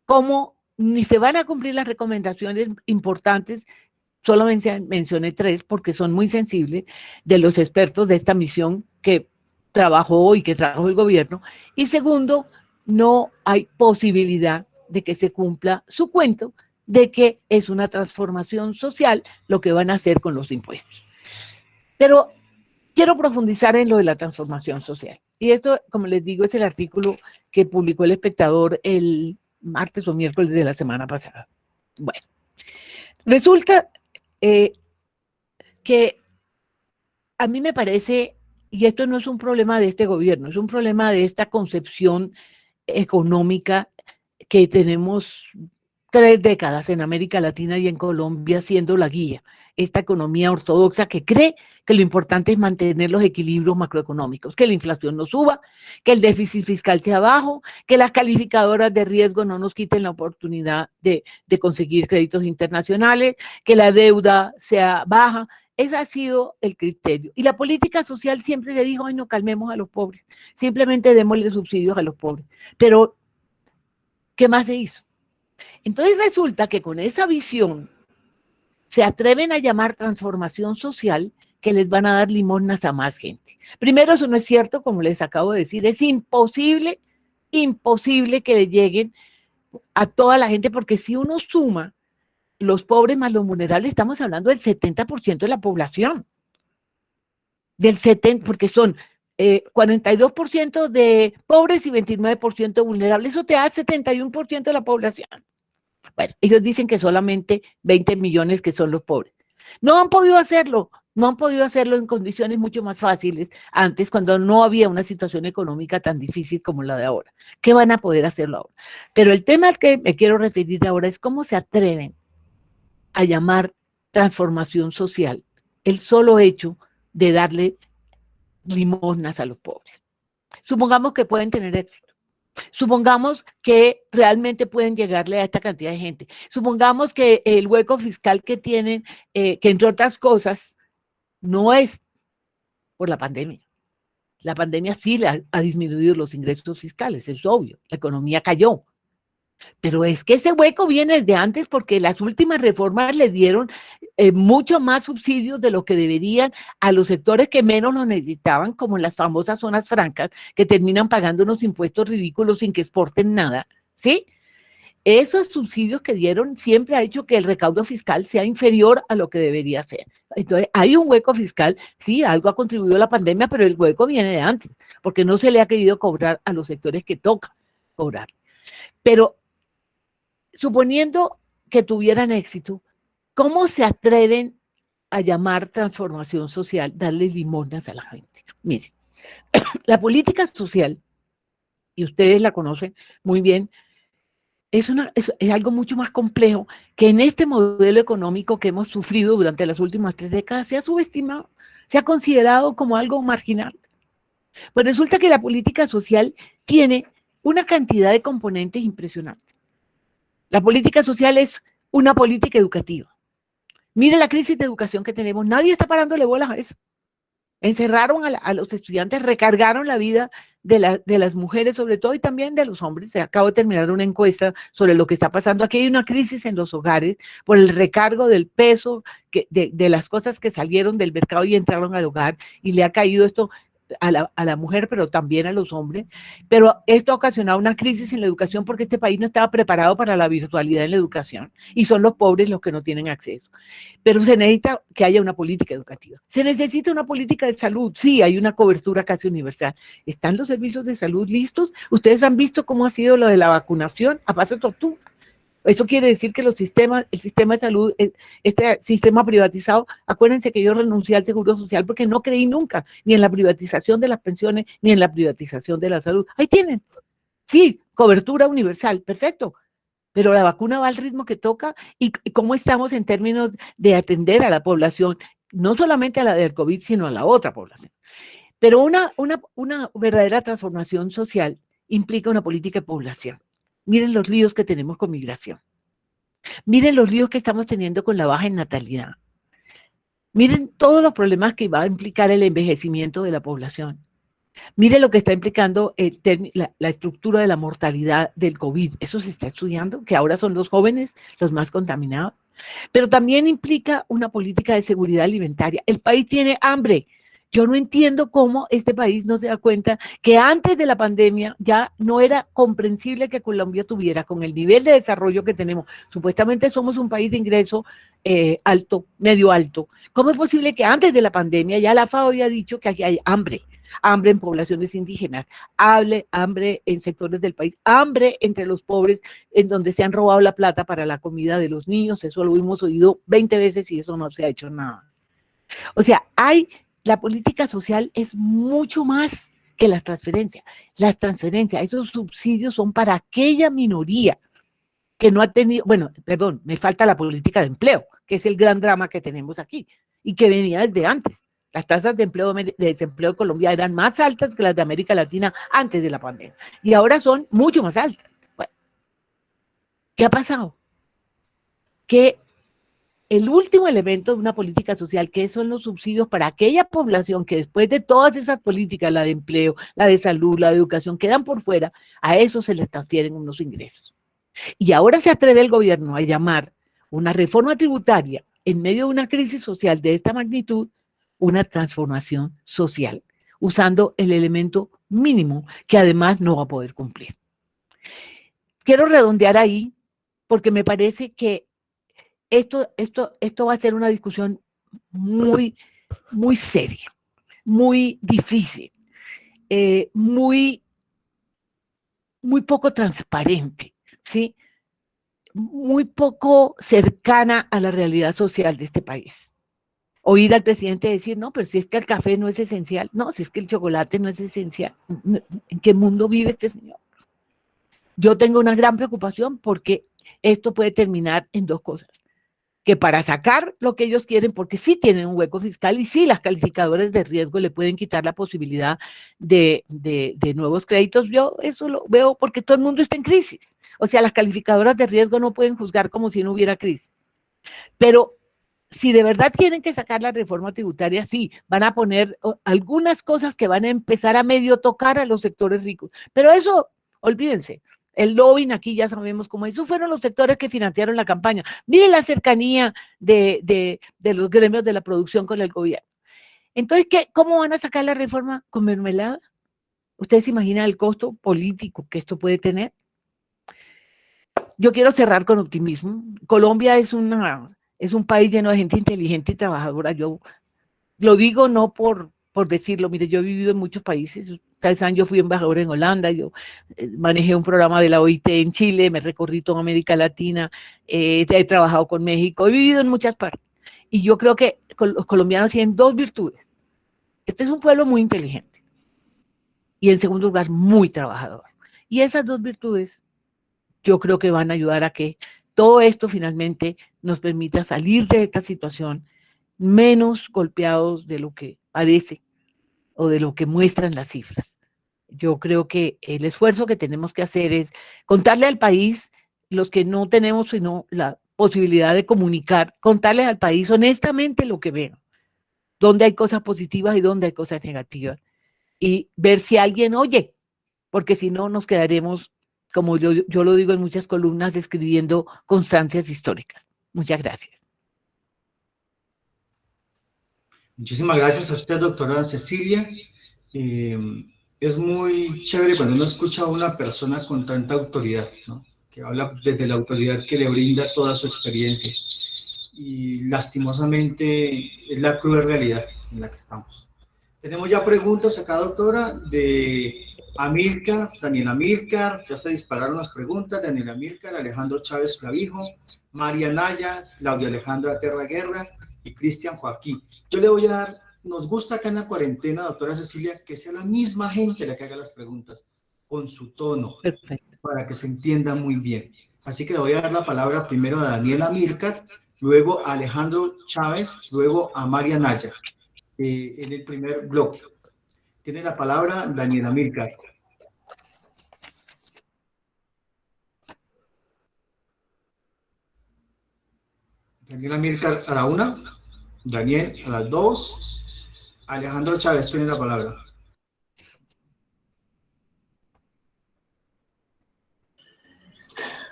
cómo ni se van a cumplir las recomendaciones importantes. Solo mencioné 3 porque son muy sensibles, de los expertos de esta misión que trabajó y que trajo el gobierno. Y segundo, no hay posibilidad de que se cumpla su cuento de que es una transformación social lo que van a hacer con los impuestos. Pero quiero profundizar en lo de la transformación social. Y esto, como les digo, es el artículo que publicó El Espectador el martes o miércoles de la semana pasada. Bueno, resulta que a mí me parece, y esto no es un problema de este gobierno, es un problema de esta concepción económica que tenemos 3 décadas en América Latina y en Colombia siendo la guía, esta economía ortodoxa que cree que lo importante es mantener los equilibrios macroeconómicos, que la inflación no suba, que el déficit fiscal sea bajo, que las calificadoras de riesgo no nos quiten la oportunidad de conseguir créditos internacionales, que la deuda sea baja. Ese ha sido el criterio. Y la política social siempre se dijo: ay, no calmemos a los pobres, simplemente démosle subsidios a los pobres. Pero, ¿qué más se hizo? Entonces resulta que con esa visión se atreven a llamar transformación social que les van a dar limosnas a más gente. Primero, eso no es cierto, como les acabo de decir, es imposible que le lleguen a toda la gente, porque si uno suma los pobres más los vulnerables, estamos hablando del 70% de la población. Del 70%, porque son 42% de pobres y 29% vulnerables. Eso te da 71% de la población. Bueno, ellos dicen que solamente 20 millones que son los pobres. No han podido hacerlo en condiciones mucho más fáciles antes, cuando no había una situación económica tan difícil como la de ahora. ¿Qué van a poder hacerlo ahora? Pero el tema al que me quiero referir ahora es cómo se atreven a llamar transformación social el solo hecho de darle limosnas a los pobres. Supongamos que pueden tener éxito. Supongamos que realmente pueden llegarle a esta cantidad de gente. Supongamos que el hueco fiscal que tienen, que entre otras cosas, no es por la pandemia. La pandemia sí ha disminuido los ingresos fiscales, es obvio. La economía cayó. Pero es que ese hueco viene desde antes, porque las últimas reformas le dieron mucho más subsidios de lo que deberían a los sectores que menos lo necesitaban, como en las famosas zonas francas, que terminan pagando unos impuestos ridículos sin que exporten nada, ¿sí? Esos subsidios que dieron siempre ha hecho que el recaudo fiscal sea inferior a lo que debería ser. Entonces, hay un hueco fiscal, sí, algo ha contribuido a la pandemia, pero el hueco viene de antes, porque no se le ha querido cobrar a los sectores que toca cobrar. Pero suponiendo que tuvieran éxito, ¿cómo se atreven a llamar transformación social, darle limonas a la gente? Miren, la política social, y ustedes la conocen muy bien, es algo mucho más complejo que en este modelo económico que hemos sufrido durante las últimas 3 décadas se ha subestimado, se ha considerado como algo marginal. Pues resulta que la política social tiene una cantidad de componentes impresionantes. La política social es una política educativa. Mire la crisis de educación que tenemos. Nadie está parándole bolas a eso. Encerraron a los estudiantes, recargaron la vida de las mujeres sobre todo y también de los hombres. Acabo de terminar una encuesta sobre lo que está pasando. Aquí hay una crisis en los hogares por el recargo del peso de las cosas que salieron del mercado y entraron al hogar, y le ha caído esto a la mujer, pero también a los hombres. Pero esto ha ocasionado una crisis en la educación porque este país no estaba preparado para la virtualidad en la educación y son los pobres los que no tienen acceso. Pero se necesita que haya una política educativa. Se necesita una política de salud. Sí, hay una cobertura casi universal. ¿Están los servicios de salud listos? Ustedes han visto cómo ha sido lo de la vacunación a paso de tortuga. Eso quiere decir que el sistema de salud, este sistema privatizado, acuérdense que yo renuncié al Seguro Social porque no creí nunca ni en la privatización de las pensiones ni en la privatización de la salud. Ahí tienen. Sí, cobertura universal, perfecto. Pero la vacuna va al ritmo que toca, y cómo estamos en términos de atender a la población, no solamente a la del COVID, sino a la otra población. Pero una verdadera transformación social implica una política de población. Miren los líos que tenemos con migración. Miren los líos que estamos teniendo con la baja en natalidad. Miren todos los problemas que va a implicar el envejecimiento de la población. Miren lo que está implicando la estructura de la mortalidad del COVID. Eso se está estudiando, que ahora son los jóvenes los más contaminados. Pero también implica una política de seguridad alimentaria. El país tiene hambre. Yo no entiendo cómo este país no se da cuenta que antes de la pandemia ya no era comprensible que Colombia tuviera, con el nivel de desarrollo que tenemos, supuestamente somos un país de ingreso alto, medio alto. ¿Cómo es posible que antes de la pandemia ya la FAO había dicho que aquí hay hambre? Hambre en poblaciones indígenas, hambre en sectores del país, hambre entre los pobres, en donde se han robado la plata para la comida de los niños. Eso lo hemos oído 20 veces y eso no se ha hecho nada. O sea, la política social es mucho más que las transferencias. Las transferencias, esos subsidios son para aquella minoría que no ha tenido, bueno, perdón, me falta la política de empleo, que es el gran drama que tenemos aquí y que venía desde antes. Las tasas de desempleo de Colombia eran más altas que las de América Latina antes de la pandemia y ahora son mucho más altas. Bueno, ¿qué ha pasado? Que el último elemento de una política social, que son los subsidios para aquella población que después de todas esas políticas, la de empleo, la de salud, la de educación, quedan por fuera, a eso se les transfieren unos ingresos. Y ahora se atreve el gobierno a llamar una reforma tributaria en medio de una crisis social de esta magnitud, una transformación social, usando el elemento mínimo que además no va a poder cumplir. Quiero redondear ahí porque me parece que esto va a ser una discusión muy, muy seria, muy difícil. muy poco transparente, ¿sí? Muy poco cercana a la realidad social de este país. Oír al presidente decir, no, pero si es que el café no es esencial, no, si es que el chocolate no es esencial, ¿en qué mundo vive este señor? Yo tengo una gran preocupación porque esto puede terminar en dos cosas. Que para sacar lo que ellos quieren, porque sí tienen un hueco fiscal y sí las calificadoras de riesgo le pueden quitar la posibilidad de nuevos créditos. Yo eso lo veo porque todo el mundo está en crisis. O sea, las calificadoras de riesgo no pueden juzgar como si no hubiera crisis. Pero si de verdad quieren que sacar la reforma tributaria, sí, van a poner algunas cosas que van a empezar a medio tocar a los sectores ricos. Pero eso, olvídense. El lobbying aquí ya sabemos cómo esos fueron los sectores que financiaron la campaña. Miren la cercanía de los gremios de la producción con el gobierno. Entonces, ¿cómo van a sacar la reforma con mermelada? ¿Ustedes se imaginan el costo político que esto puede tener? Yo quiero cerrar con optimismo. Colombia es un país lleno de gente inteligente y trabajadora. Yo lo digo no por decirlo. Mire, yo he vivido en muchos países. Ustedes saben, yo fui embajadora en Holanda, yo manejé un programa de la OIT en Chile, me recorrí toda América Latina, he trabajado con México, he vivido en muchas partes. Y yo creo que los colombianos tienen dos virtudes. Este es un pueblo muy inteligente y, en segundo lugar, muy trabajador. Y esas dos virtudes yo creo que van a ayudar a que todo esto finalmente nos permita salir de esta situación menos golpeados de lo que parece o de lo que muestran las cifras. Yo creo que el esfuerzo que tenemos que hacer es contarle al país, los que no tenemos sino la posibilidad de comunicar, contarles al país honestamente lo que veo, dónde hay cosas positivas y dónde hay cosas negativas, y ver si alguien oye, porque si no nos quedaremos, como yo lo digo en muchas columnas, describiendo constancias históricas. Muchas gracias. Muchísimas gracias a usted, doctora Cecilia. Es muy chévere cuando uno escucha a una persona con tanta autoridad, ¿no? Que habla desde la autoridad que le brinda toda su experiencia. Y lastimosamente es la cruel realidad en la que estamos. Tenemos ya preguntas acá, doctora, de Amílcar, Daniel Amílcar, ya se dispararon las preguntas, Daniel Amílcar, Alejandro Chávez Clavijo, María Naya, Claudia Alejandra Terra Guerra y Cristian Joaquín. Yo le voy a dar, nos gusta acá en la cuarentena, doctora Cecilia, que sea la misma gente la que haga las preguntas, con su tono, Perfecto, para que se entienda muy bien. Así que le voy a dar la palabra primero a Daniel Amílcar, luego a Alejandro Chávez, luego a María Naya, en el primer bloque. Tiene la palabra Daniel Amílcar. Daniel Amílcar a la una, Daniel a las dos, Alejandro Chávez tiene la palabra.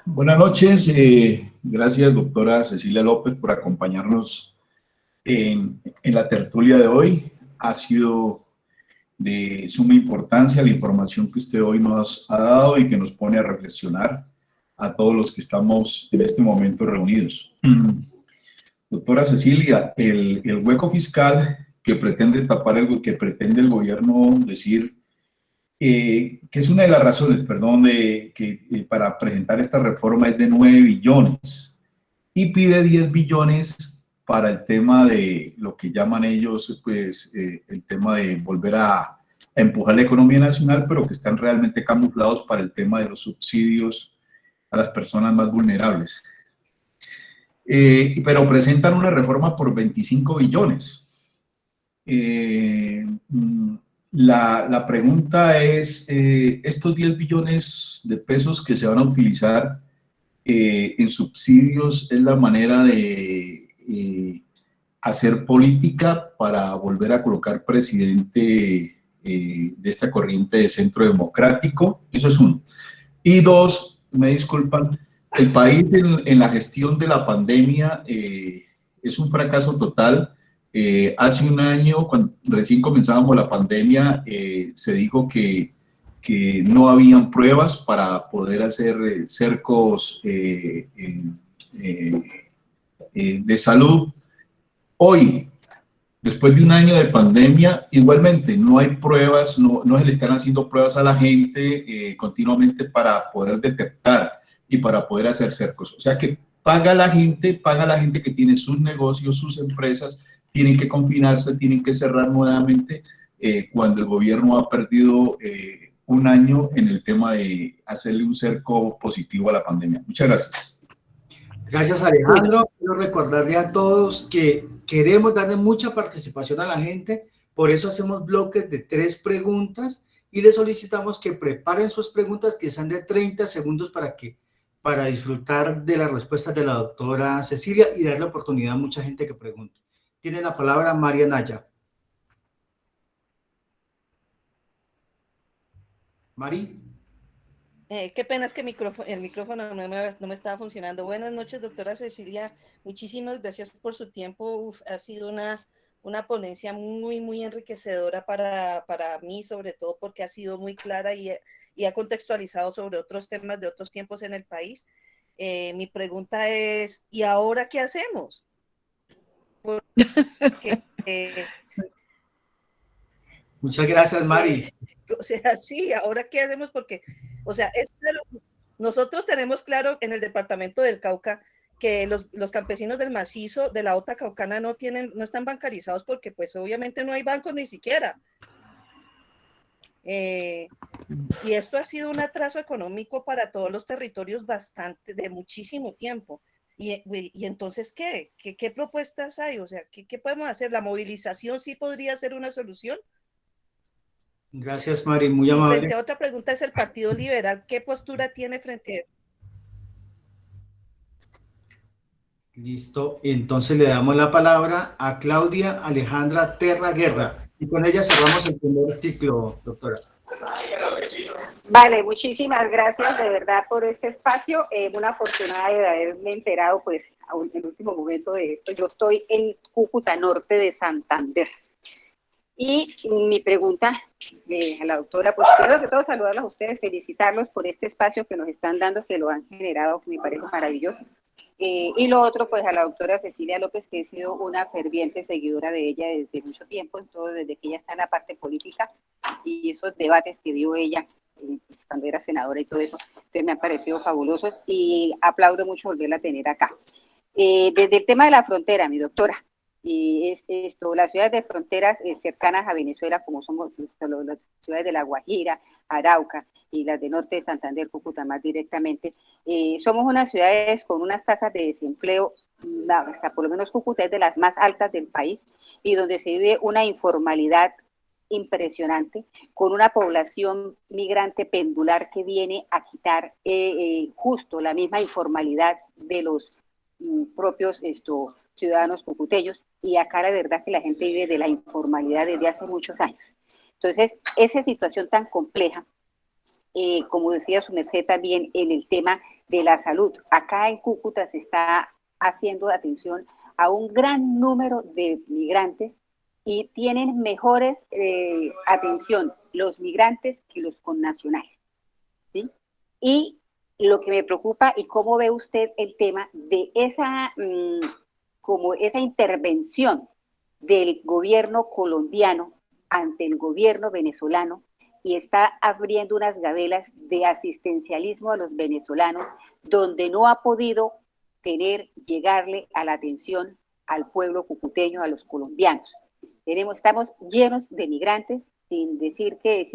Buenas noches, gracias doctora Cecilia López por acompañarnos en la tertulia de hoy. Ha sido de suma importancia la información que usted hoy nos ha dado y que nos pone a reflexionar a todos los que estamos en este momento reunidos. Doctora Cecilia, el hueco fiscal que pretende tapar que pretende el gobierno decir que es una de las razones, perdón, para presentar esta reforma es de 9 billones y pide 10 billones para el tema de lo que llaman ellos, pues, el tema de volver a empujar la economía nacional, pero que están realmente camuflados para el tema de los subsidios a las personas más vulnerables. Pero presentan una reforma por 25 billones. La pregunta es, estos 10 billones de pesos que se van a utilizar en subsidios, ¿es la manera de hacer política para volver a colocar presidente de esta corriente de centro democrático? Eso es uno. Y dos, me disculpan, el país en la gestión de la pandemia es un fracaso total. Hace un año, cuando recién comenzábamos la pandemia, se dijo que no habían pruebas para poder hacer cercos de salud. Hoy, después de un año de pandemia, igualmente no hay pruebas, no se le están haciendo pruebas a la gente continuamente para poder detectar y para poder hacer cercos. O sea que paga la gente que tiene sus negocios, sus empresas, tienen que confinarse, tienen que cerrar nuevamente cuando el gobierno ha perdido un año en el tema de hacerle un cerco positivo a la pandemia. Muchas gracias. Gracias, Alejandro. Quiero recordarle a todos que queremos darle mucha participación a la gente, por eso hacemos bloques de 3 preguntas y les solicitamos que preparen sus preguntas que sean de 30 segundos para disfrutar de las respuestas de la doctora Cecilia y darle oportunidad a mucha gente que pregunte. Tiene la palabra María Naya. Mari. Qué pena, es que el micrófono no me estaba funcionando. Buenas noches, doctora Cecilia. Muchísimas gracias por su tiempo. Uf, ha sido una ponencia muy, muy enriquecedora para mí, sobre todo porque ha sido muy clara y ha contextualizado sobre otros temas de otros tiempos en el país. Mi pregunta es, ¿y ahora qué hacemos? Porque, Muchas gracias, Mari. O sea, sí, ¿ahora qué hacemos? Porque, o sea, nosotros tenemos claro en el departamento del Cauca que los campesinos del macizo de la OTA caucana no están bancarizados porque pues obviamente no hay bancos ni siquiera. Y esto ha sido un atraso económico para todos los territorios de muchísimo tiempo. Y entonces, ¿qué propuestas hay? O sea, ¿qué podemos hacer? ¿La movilización sí podría ser una solución? Gracias, Mari, muy y amable. Frente a otra pregunta es el Partido Liberal, ¿qué postura tiene frente a eso? Listo, entonces le damos la palabra a Claudia Alejandra Terra Guerra y con ella cerramos el primer ciclo, doctora. Vale, muchísimas gracias de verdad por este espacio. Una afortunada de haberme enterado pues en el último momento de esto. Yo estoy en Cúcuta, norte de Santander. Y mi pregunta a la doctora, pues primero que todo saludarlos a ustedes, felicitarlos por este espacio que nos están dando, que lo han generado, que me parece maravilloso. Y lo otro, pues a la doctora Cecilia López, que he sido una ferviente seguidora de ella desde mucho tiempo, todo desde que ella está en la parte política y esos debates que dio ella cuando era senadora y todo eso, entonces me han parecido fabulosos y aplaudo mucho volverla a tener acá. Desde el tema de la frontera, mi doctora, y las ciudades de fronteras cercanas a Venezuela, como somos las ciudades de La Guajira, Arauca y las de norte de Santander, Cúcuta más directamente, somos unas ciudades con unas tasas de desempleo, hasta por lo menos Cúcuta es de las más altas del país, y donde se vive una informalidad impresionante, con una población migrante pendular que viene a quitar justo la misma informalidad de los propios ciudadanos cucuteños, y acá la verdad que la gente vive de la informalidad desde hace muchos años. Entonces, esa situación tan compleja, como decía su merced también en el tema de la salud, acá en Cúcuta se está haciendo atención a un gran número de migrantes y tienen mejores atención los migrantes que los connacionales, ¿sí? Y lo que me preocupa, y cómo ve usted el tema de esa intervención del gobierno colombiano ante el gobierno venezolano, y está abriendo unas gabelas de asistencialismo a los venezolanos, donde no ha podido llegarle a la atención al pueblo cucuteño, a los colombianos. Estamos llenos de migrantes, sin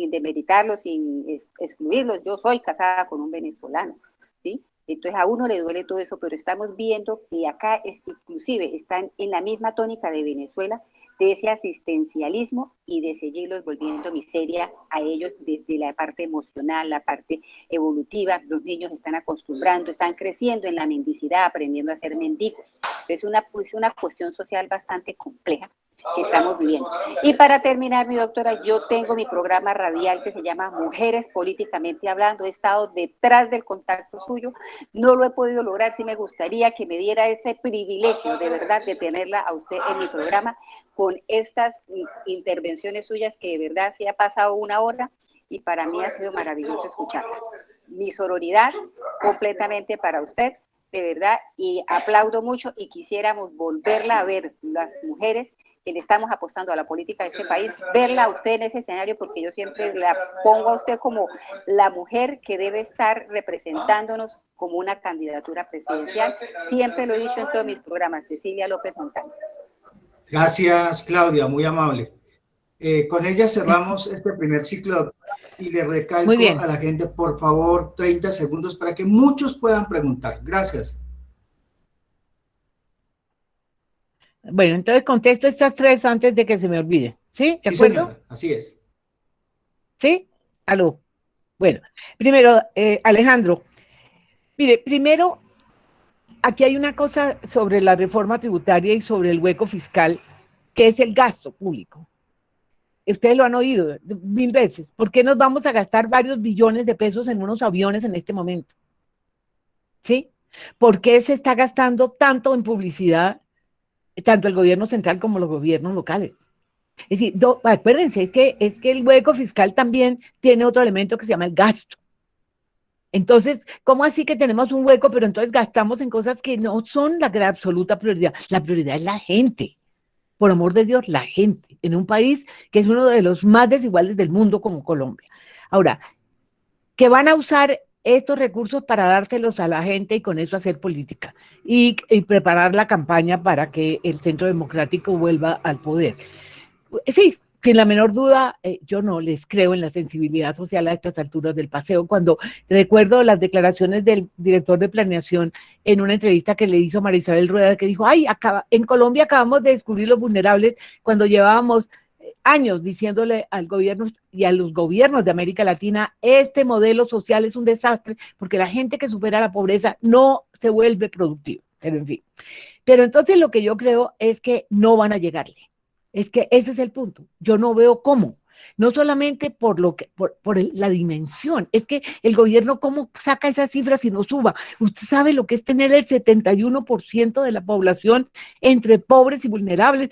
demeritarlos, sin excluirlos. Yo soy casada con un venezolano, ¿sí? Entonces a uno le duele todo eso, pero estamos viendo que acá inclusive están en la misma tónica de Venezuela, de ese asistencialismo y de seguirlos volviendo miseria a ellos desde la parte emocional, la parte evolutiva. Los niños están acostumbrando, están creciendo en la mendicidad, aprendiendo a ser mendigos. Es una cuestión social bastante compleja que estamos viviendo. Y para terminar, mi doctora, yo tengo mi programa radial que se llama Mujeres Políticamente Hablando. He estado detrás del contacto suyo, no lo he podido lograr. Sí me gustaría que me diera ese privilegio de verdad de tenerla a usted en mi programa con estas intervenciones suyas, que de verdad sí ha pasado una hora y para mí ha sido maravilloso escucharla. Mi sororidad completamente para usted, de verdad, y aplaudo mucho y quisiéramos volverla a ver, las mujeres quienes estamos apostando a la política de este país, verla a usted en ese escenario, porque yo siempre la pongo a usted como la mujer que debe estar representándonos como una candidatura presidencial. Siempre lo he dicho en todos mis programas, Cecilia López Montaño. Gracias, Claudia, muy amable. Con ella cerramos este primer ciclo, doctora, y le recalco a la gente, por favor, 30 segundos para que muchos puedan preguntar. Gracias. Bueno, entonces contesto estas tres antes de que se me olvide. ¿Sí? ¿De Sí, acuerdo? señora, así es. ¿Sí? Aló. Bueno, primero, Alejandro, mire, primero, aquí hay una cosa sobre la reforma tributaria y sobre el hueco fiscal, que es el gasto público. Ustedes lo han oído 1000 veces. ¿Por qué nos vamos a gastar varios billones de pesos en unos aviones en este momento? ¿Sí? ¿Por qué se está gastando tanto en publicidad, tanto el gobierno central como los gobiernos locales? Es decir, acuérdense, es que el hueco fiscal también tiene otro elemento que se llama el gasto. Entonces, ¿cómo así que tenemos un hueco, pero entonces gastamos en cosas que no son la gran absoluta prioridad? La prioridad es la gente. Por amor de Dios, la gente, en un país que es uno de los más desiguales del mundo como Colombia. Ahora, que van a usar estos recursos para dárselos a la gente y con eso hacer política y preparar la campaña para que el Centro Democrático vuelva al poder. Sí, sin la menor duda, yo no les creo en la sensibilidad social a estas alturas del paseo. Cuando recuerdo las declaraciones del director de planeación en una entrevista que le hizo María Isabel Rueda, que dijo, ay, en Colombia acabamos de descubrir los vulnerables cuando llevábamos años diciéndole al gobierno y a los gobiernos de América Latina, este modelo social es un desastre porque la gente que supera la pobreza no se vuelve productiva. Pero en fin. Pero entonces lo que yo creo es que no van a llegarle. Es que ese es el punto. Yo no veo cómo. No solamente por la dimensión, es que el gobierno cómo saca esas cifras y no suba. Usted sabe lo que es tener el 71% de la población entre pobres y vulnerables.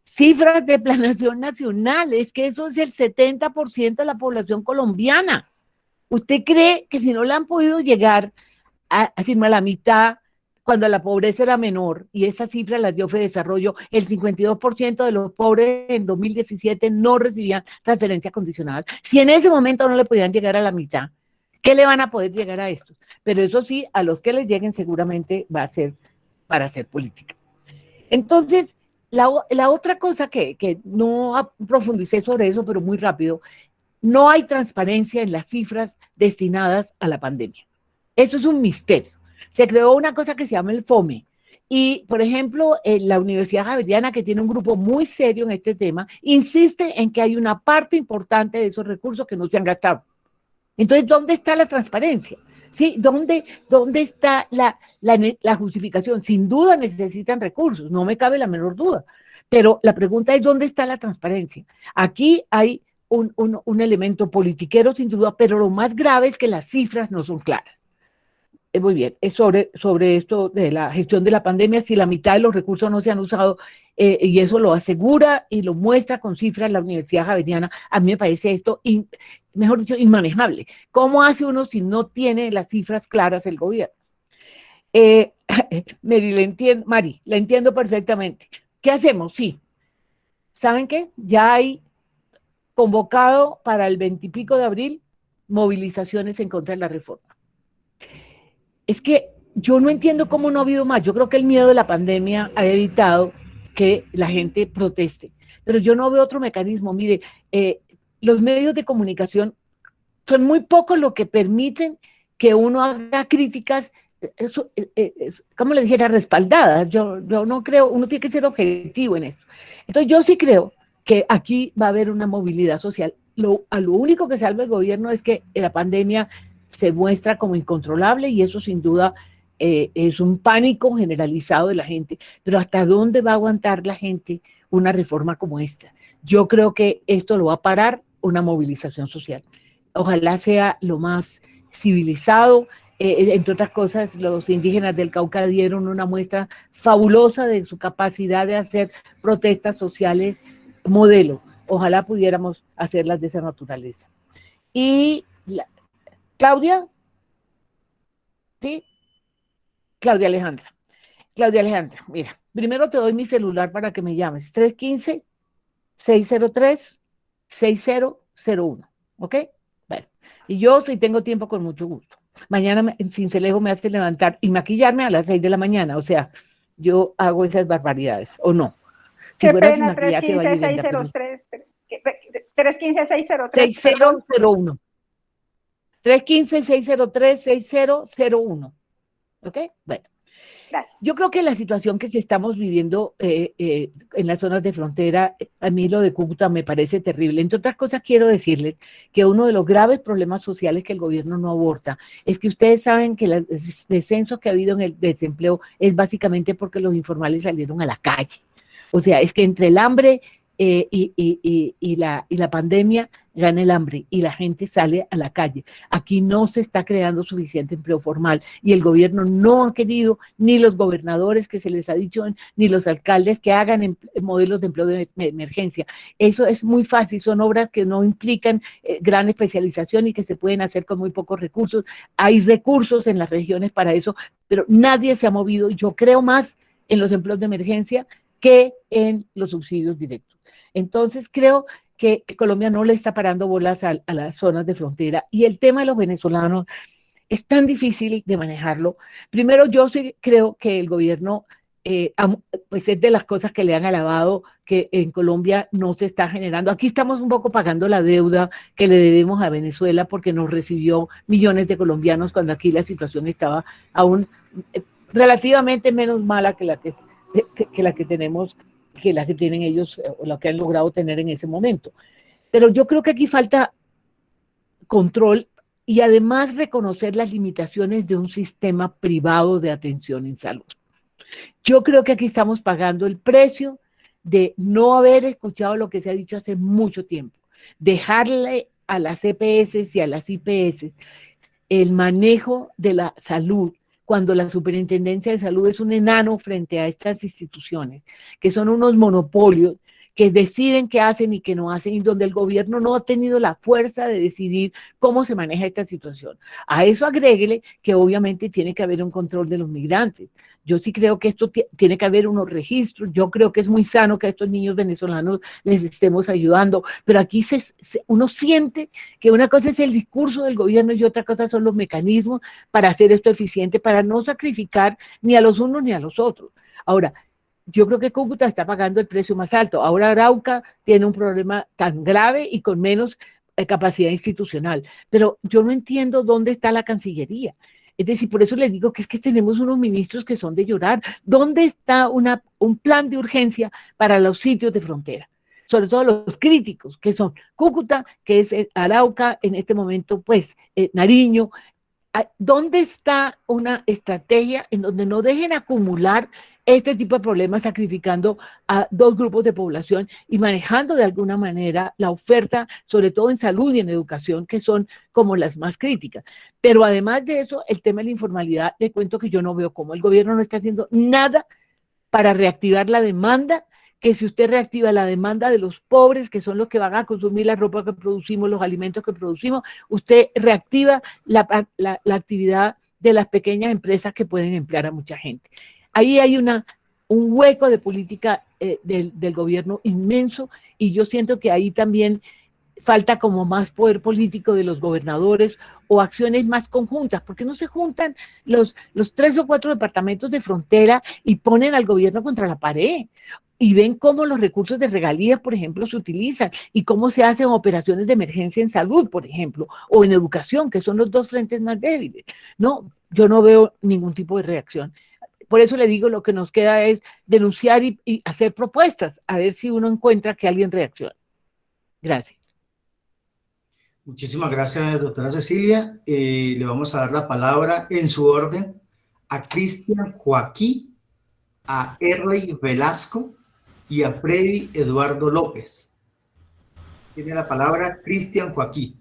Cifras de Planación Nacional, es que eso es el 70% de la población colombiana. ¿Usted cree que si no le han podido llegar a la mitad, cuando la pobreza era menor, y esa cifra la dio Fedesarrollo, el 52% de los pobres en 2017 no recibían transferencia condicional? Si en ese momento no le podían llegar a la mitad, ¿qué le van a poder llegar a estos? Pero eso sí, a los que les lleguen seguramente va a ser para hacer política. Entonces, la otra cosa que no profundicé sobre eso, pero muy rápido, no hay transparencia en las cifras destinadas a la pandemia. Eso es un misterio. Se creó una cosa que se llama el FOME. Y, por ejemplo, la Universidad Javeriana, que tiene un grupo muy serio en este tema, insiste en que hay una parte importante de esos recursos que no se han gastado. Entonces, ¿dónde está la transparencia? ¿Sí? ¿Dónde está la justificación? Sin duda necesitan recursos, no me cabe la menor duda. Pero la pregunta es, ¿dónde está la transparencia? Aquí hay un elemento politiquero, sin duda, pero lo más grave es que las cifras no son claras. Muy bien, es sobre esto de la gestión de la pandemia, si la mitad de los recursos no se han usado, y eso lo asegura y lo muestra con cifras la Universidad Javeriana, a mí me parece esto, mejor dicho, inmanejable. ¿Cómo hace uno si no tiene las cifras claras el gobierno? Mari, la entiendo perfectamente. ¿Qué hacemos? Sí. ¿Saben qué? Ya hay convocado para el 20 y pico de abril movilizaciones en contra de la reforma. Es que yo no entiendo cómo no ha habido más. Yo creo que el miedo de la pandemia ha evitado que la gente proteste, pero yo no veo otro mecanismo. Mire, los medios de comunicación son muy pocos lo que permiten que uno haga críticas, como le dijera, respaldadas. Yo no creo, uno tiene que ser objetivo en esto. Entonces yo sí creo que aquí va a haber una movilidad social. Lo único que salva el gobierno es que la pandemia se muestra como incontrolable y eso sin duda es un pánico generalizado de la gente. Pero ¿hasta dónde va a aguantar la gente una reforma como esta? Yo creo que esto lo va a parar una movilización social. Ojalá sea lo más civilizado. Entre otras cosas, los indígenas del Cauca dieron una muestra fabulosa de su capacidad de hacer protestas sociales modelo. Ojalá pudiéramos hacerlas de esa naturaleza. Y Claudia, ¿sí? Claudia Alejandra, mira, Primero te doy mi celular para que me llames. 315-603-6001. ¿Ok? Bueno, y yo si tengo tiempo con mucho gusto. Mañana Cincelejo me hace levantar y maquillarme a las 6 de la mañana. O sea, yo hago esas barbaridades, ¿o no? Si Qué fuera sin pena, maquillarse va vivienda. 315-603. 6001. 315-603-6001. ¿Ok? Bueno. Gracias. Yo creo que la situación que estamos viviendo en las zonas de frontera, a mí lo de Cúcuta me parece terrible. Entre otras cosas, quiero decirles que uno de los graves problemas sociales que el gobierno no aborda es que ustedes saben que el descenso que ha habido en el desempleo es básicamente porque los informales salieron a la calle. O sea, es que entre el hambre y la pandemia gana el hambre y la gente sale a la calle. Aquí no se está creando suficiente empleo formal y el gobierno no ha querido, ni los gobernadores que se les ha dicho, ni los alcaldes que hagan modelos de empleo de emergencia. Eso es muy fácil, son obras que no implican gran especialización y que se pueden hacer con muy pocos recursos. Hay recursos en las regiones para eso, pero nadie se ha movido. Yo creo más en los empleos de emergencia que en los subsidios directos. Entonces creo que Colombia no le está parando bolas a las zonas de frontera y el tema de los venezolanos es tan difícil de manejarlo. Primero, yo sí creo que el gobierno, pues es de las cosas que le han alabado, que en Colombia no se está generando. Aquí estamos un poco pagando la deuda que le debemos a Venezuela porque nos recibió millones de colombianos cuando aquí la situación estaba aún relativamente menos mala que la que tenemos, que la que tienen ellos o la que han logrado tener en ese momento. Pero yo creo que aquí falta control y además reconocer las limitaciones de un sistema privado de atención en salud. Yo creo que aquí estamos pagando el precio de no haber escuchado lo que se ha dicho hace mucho tiempo, dejarle a las EPS y a las IPS el manejo de la salud, cuando la Superintendencia de Salud es un enano frente a estas instituciones, que son unos monopolios que deciden qué hacen y qué no hacen, y donde el gobierno no ha tenido la fuerza de decidir cómo se maneja esta situación. A eso agréguele que obviamente tiene que haber un control de los migrantes. Yo sí creo que esto tiene que haber unos registros, yo creo que es muy sano que a estos niños venezolanos les estemos ayudando, pero aquí uno siente que una cosa es el discurso del gobierno y otra cosa son los mecanismos para hacer esto eficiente, para no sacrificar ni a los unos ni a los otros. Ahora, yo creo que Cúcuta está pagando el precio más alto. Ahora Arauca tiene un problema tan grave y con menos capacidad institucional. Pero yo no entiendo dónde está la Cancillería. Es decir, por eso les digo que es que tenemos unos ministros que son de llorar. ¿Dónde está un plan de urgencia para los sitios de frontera? Sobre todo los críticos, que son Cúcuta, que es Arauca, en este momento, pues, Nariño. ¿Dónde está una estrategia en donde no dejen acumular este tipo de problemas, sacrificando a dos grupos de población y manejando de alguna manera la oferta, sobre todo en salud y en educación, que son como las más críticas? Pero además de eso, el tema de la informalidad, le cuento que yo no veo cómo el gobierno no está haciendo nada para reactivar la demanda, que si usted reactiva la demanda de los pobres, que son los que van a consumir la ropa que producimos, los alimentos que producimos, usted reactiva la actividad de las pequeñas empresas que pueden emplear a mucha gente. Ahí hay un hueco de política del gobierno inmenso, y yo siento que ahí también falta como más poder político de los gobernadores o acciones más conjuntas, porque no se juntan los 3 o 4 departamentos de frontera y ponen al gobierno contra la pared y ven cómo los recursos de regalías, por ejemplo, se utilizan y cómo se hacen operaciones de emergencia en salud, por ejemplo, o en educación, que son los dos frentes más débiles. No, yo no veo ningún tipo de reacción. Por eso le digo, lo que nos queda es denunciar y hacer propuestas, a ver si uno encuentra que alguien reaccione. Gracias. Muchísimas gracias, doctora Cecilia. Le vamos a dar la palabra en su orden a Cristian Joaquín, a Erley Velasco y a Freddy Eduardo López. Tiene la palabra Cristian Joaquín.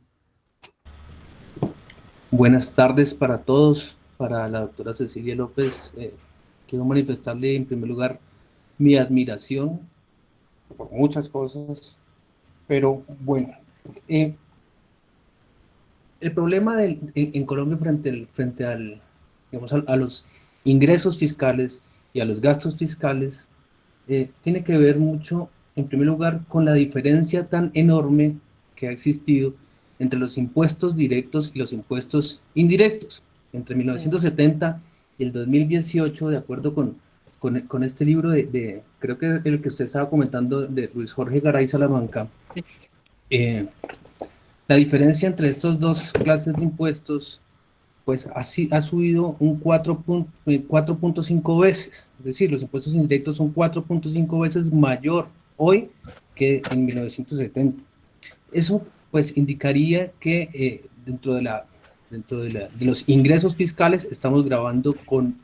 Buenas tardes para todos. Para la doctora Cecilia López, quiero manifestarle en primer lugar mi admiración por muchas cosas, pero bueno, el problema en Colombia frente a los ingresos fiscales y a los gastos fiscales, tiene que ver mucho, en primer lugar, con la diferencia tan enorme que ha existido entre los impuestos directos y los impuestos indirectos. Entre 1970 y el 2018, de acuerdo con este libro creo que el que usted estaba comentando, de Luis Jorge Garay Salamanca, la diferencia entre estos dos clases de impuestos pues ha subido un 4.5 veces, es decir, los impuestos indirectos son 4.5 veces mayor hoy que en 1970. Eso pues indicaría que dentro de los ingresos fiscales estamos grabando con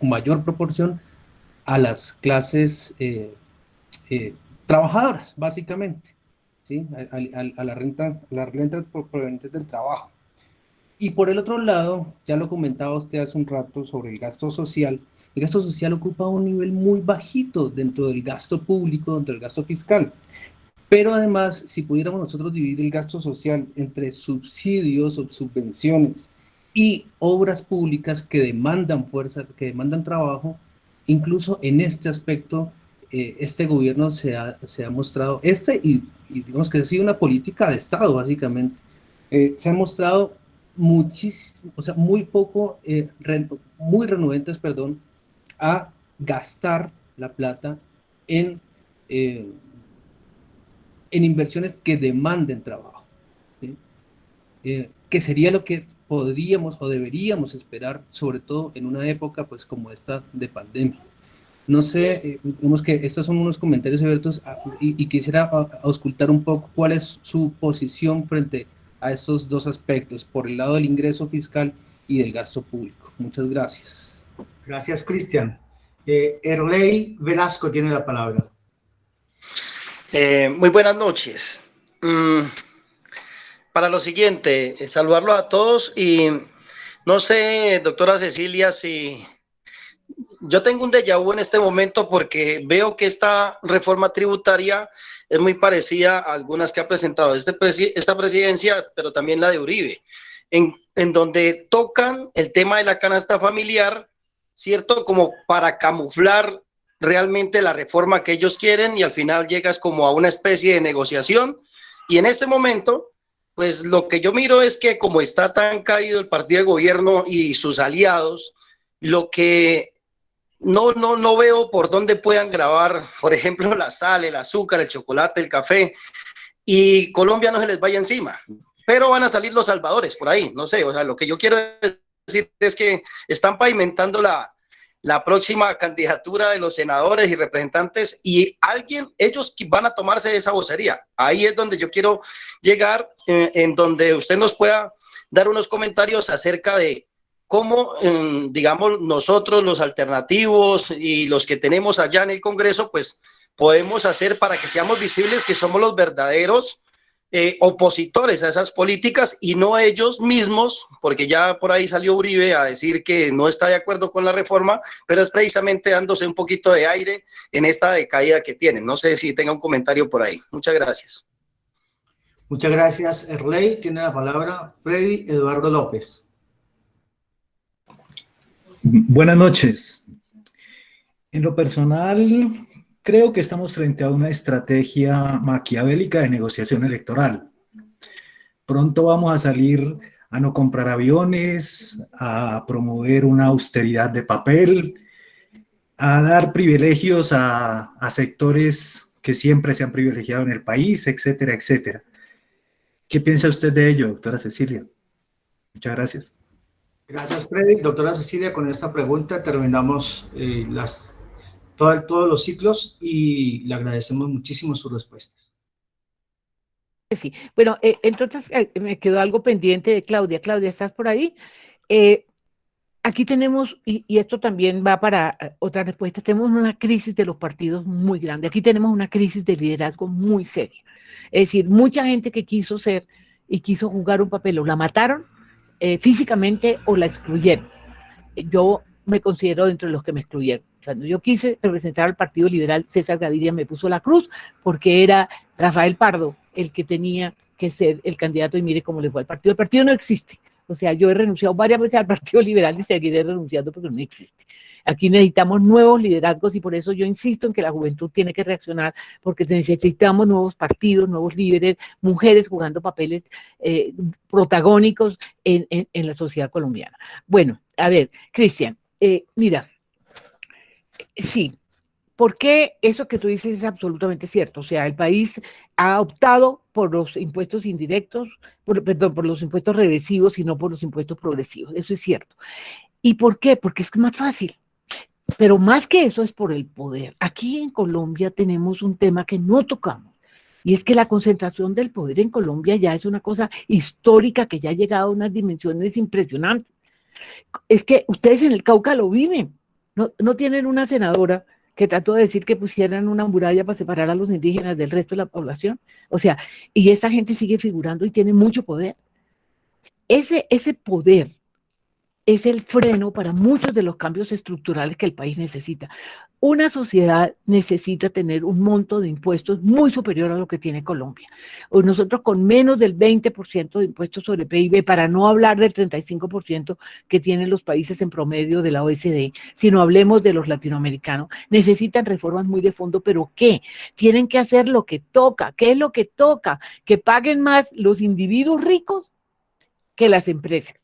mayor proporción a las clases trabajadoras, básicamente, ¿sí? a las rentas provenientes del trabajo. Y por el otro lado, ya lo comentaba usted hace un rato sobre el gasto social ocupa un nivel muy bajito dentro del gasto público, dentro del gasto fiscal. Pero además, si pudiéramos nosotros dividir el gasto social entre subsidios o subvenciones y obras públicas que demandan fuerza, que demandan trabajo, incluso en este aspecto, este gobierno se ha mostrado, y digamos que ha sido una política de Estado, básicamente, se ha mostrado muchísimo, o sea, muy poco, muy renuentes, perdón, a gastar la plata en inversiones que demanden trabajo, ¿sí? Que sería lo que podríamos o deberíamos esperar, sobre todo en una época pues como esta de pandemia. No sé, digamos que estos son unos comentarios abiertos y quisiera auscultar un poco cuál es su posición frente a estos dos aspectos, por el lado del ingreso fiscal y del gasto público. Muchas gracias. Gracias, Cristian. Erley Velasco tiene la palabra. Muy buenas noches. Para lo siguiente, saludarlos a todos y no sé, doctora Cecilia, si yo tengo un déjà vu en este momento porque veo que esta reforma tributaria es muy parecida a algunas que ha presentado esta presidencia, pero también la de Uribe, en donde tocan el tema de la canasta familiar, ¿cierto? Como para camuflar realmente la reforma que ellos quieren y al final llegas como a una especie de negociación. Y en este momento, pues lo que yo miro es que como está tan caído el partido de gobierno y sus aliados, lo que no veo por dónde puedan grabar, por ejemplo, la sal, el azúcar, el chocolate, el café, y Colombia no se les vaya encima. Pero van a salir los salvadores por ahí, no sé, o sea, lo que yo quiero decir es que están pavimentando la próxima candidatura de los senadores y representantes y ellos van a tomarse esa vocería. Ahí es donde yo quiero llegar, en donde usted nos pueda dar unos comentarios acerca de cómo, digamos, nosotros los alternativos y los que tenemos allá en el Congreso, pues podemos hacer para que seamos visibles que somos los verdaderos opositores a esas políticas y no ellos mismos, porque ya por ahí salió Uribe a decir que no está de acuerdo con la reforma, pero es precisamente dándose un poquito de aire en esta decaída que tienen. No sé si tenga un comentario por ahí. Muchas gracias. Muchas gracias, Erley. Tiene la palabra Freddy Eduardo López. Buenas noches. En lo personal, creo que estamos frente a una estrategia maquiavélica de negociación electoral. Pronto vamos a salir a no comprar aviones, a promover una austeridad de papel, a dar privilegios a sectores que siempre se han privilegiado en el país, etcétera, etcétera. ¿Qué piensa usted de ello, doctora Cecilia? Muchas gracias. Gracias, Freddy. Doctora Cecilia, con esta pregunta terminamos todos los ciclos y le agradecemos muchísimo sus respuestas. Sí, bueno, entonces me quedó algo pendiente de Claudia. Claudia, ¿estás por ahí? Aquí tenemos, y esto también va para otra respuesta, tenemos una crisis de los partidos muy grande. Aquí tenemos una crisis de liderazgo muy seria. Es decir, mucha gente que quiso ser y quiso jugar un papel, o la mataron físicamente o la excluyeron. Yo me considero dentro de los que me excluyeron. Cuando yo quise representar al Partido Liberal, César Gaviria me puso la cruz porque era Rafael Pardo el que tenía que ser el candidato y mire cómo le fue al partido. El partido no existe. O sea, yo he renunciado varias veces al Partido Liberal y seguiré renunciando porque no existe. Aquí necesitamos nuevos liderazgos y por eso yo insisto en que la juventud tiene que reaccionar, porque necesitamos nuevos partidos, nuevos líderes, mujeres jugando papeles protagónicos en la sociedad colombiana. Bueno, a ver, Cristian, mira, sí, ¿por qué eso que tú dices es absolutamente cierto? O sea, el país ha optado por los impuestos indirectos, perdón, por los impuestos regresivos y no por los impuestos progresivos. Eso es cierto. ¿Y por qué? Porque es más fácil. Pero más que eso es por el poder. Aquí en Colombia tenemos un tema que no tocamos, y es que la concentración del poder en Colombia ya es una cosa histórica que ya ha llegado a unas dimensiones impresionantes. Es que ustedes en el Cauca lo viven. No tienen una senadora que trató de decir que pusieran una muralla para separar a los indígenas del resto de la población. O sea, y esta gente sigue figurando y tiene mucho poder. Ese poder es el freno para muchos de los cambios estructurales que el país necesita. Una sociedad necesita tener un monto de impuestos muy superior a lo que tiene Colombia. O nosotros con menos del 20% de impuestos sobre PIB, para no hablar del 35% que tienen los países en promedio de la OECD, sino hablemos de los latinoamericanos, necesitan reformas muy de fondo, pero ¿qué? Tienen que hacer lo que toca. ¿Qué es lo que toca? Que paguen más los individuos ricos que las empresas.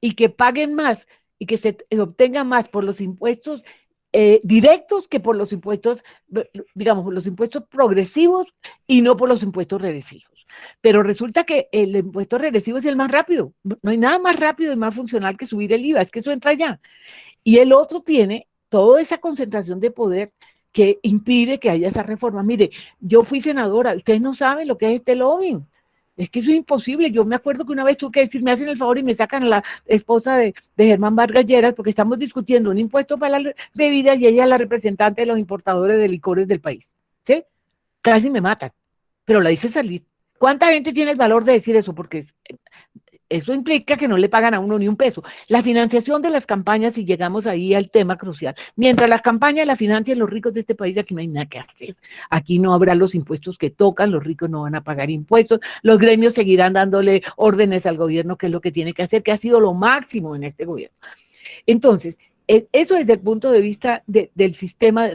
Y que paguen más y que se obtenga más por los impuestos directos que por los impuestos, digamos, por los impuestos progresivos y no por los impuestos regresivos. Pero resulta que el impuesto regresivo es el más rápido. No hay nada más rápido y más funcional que subir el IVA, es que eso entra ya. Y el otro tiene toda esa concentración de poder que impide que haya esa reforma. Mire, yo fui senadora, ustedes no saben lo que es este lobbying. Es que eso es imposible. Yo me acuerdo que una vez tuve que decir, me hacen el favor y me sacan a la esposa de Germán Vargas Lleras porque estamos discutiendo un impuesto para las bebidas y ella es la representante de los importadores de licores del país. ¿Sí? Casi me matan, pero la hice salir. ¿Cuánta gente tiene el valor de decir eso? Porque eso implica que no le pagan a uno ni un peso. La financiación de las campañas, si llegamos ahí al tema crucial, mientras las campañas las financian los ricos de este país, aquí no hay nada que hacer. Aquí no habrá los impuestos que tocan, los ricos no van a pagar impuestos, los gremios seguirán dándole órdenes al gobierno, que es lo que tiene que hacer, que ha sido lo máximo en este gobierno. Entonces, eso desde el punto de vista del sistema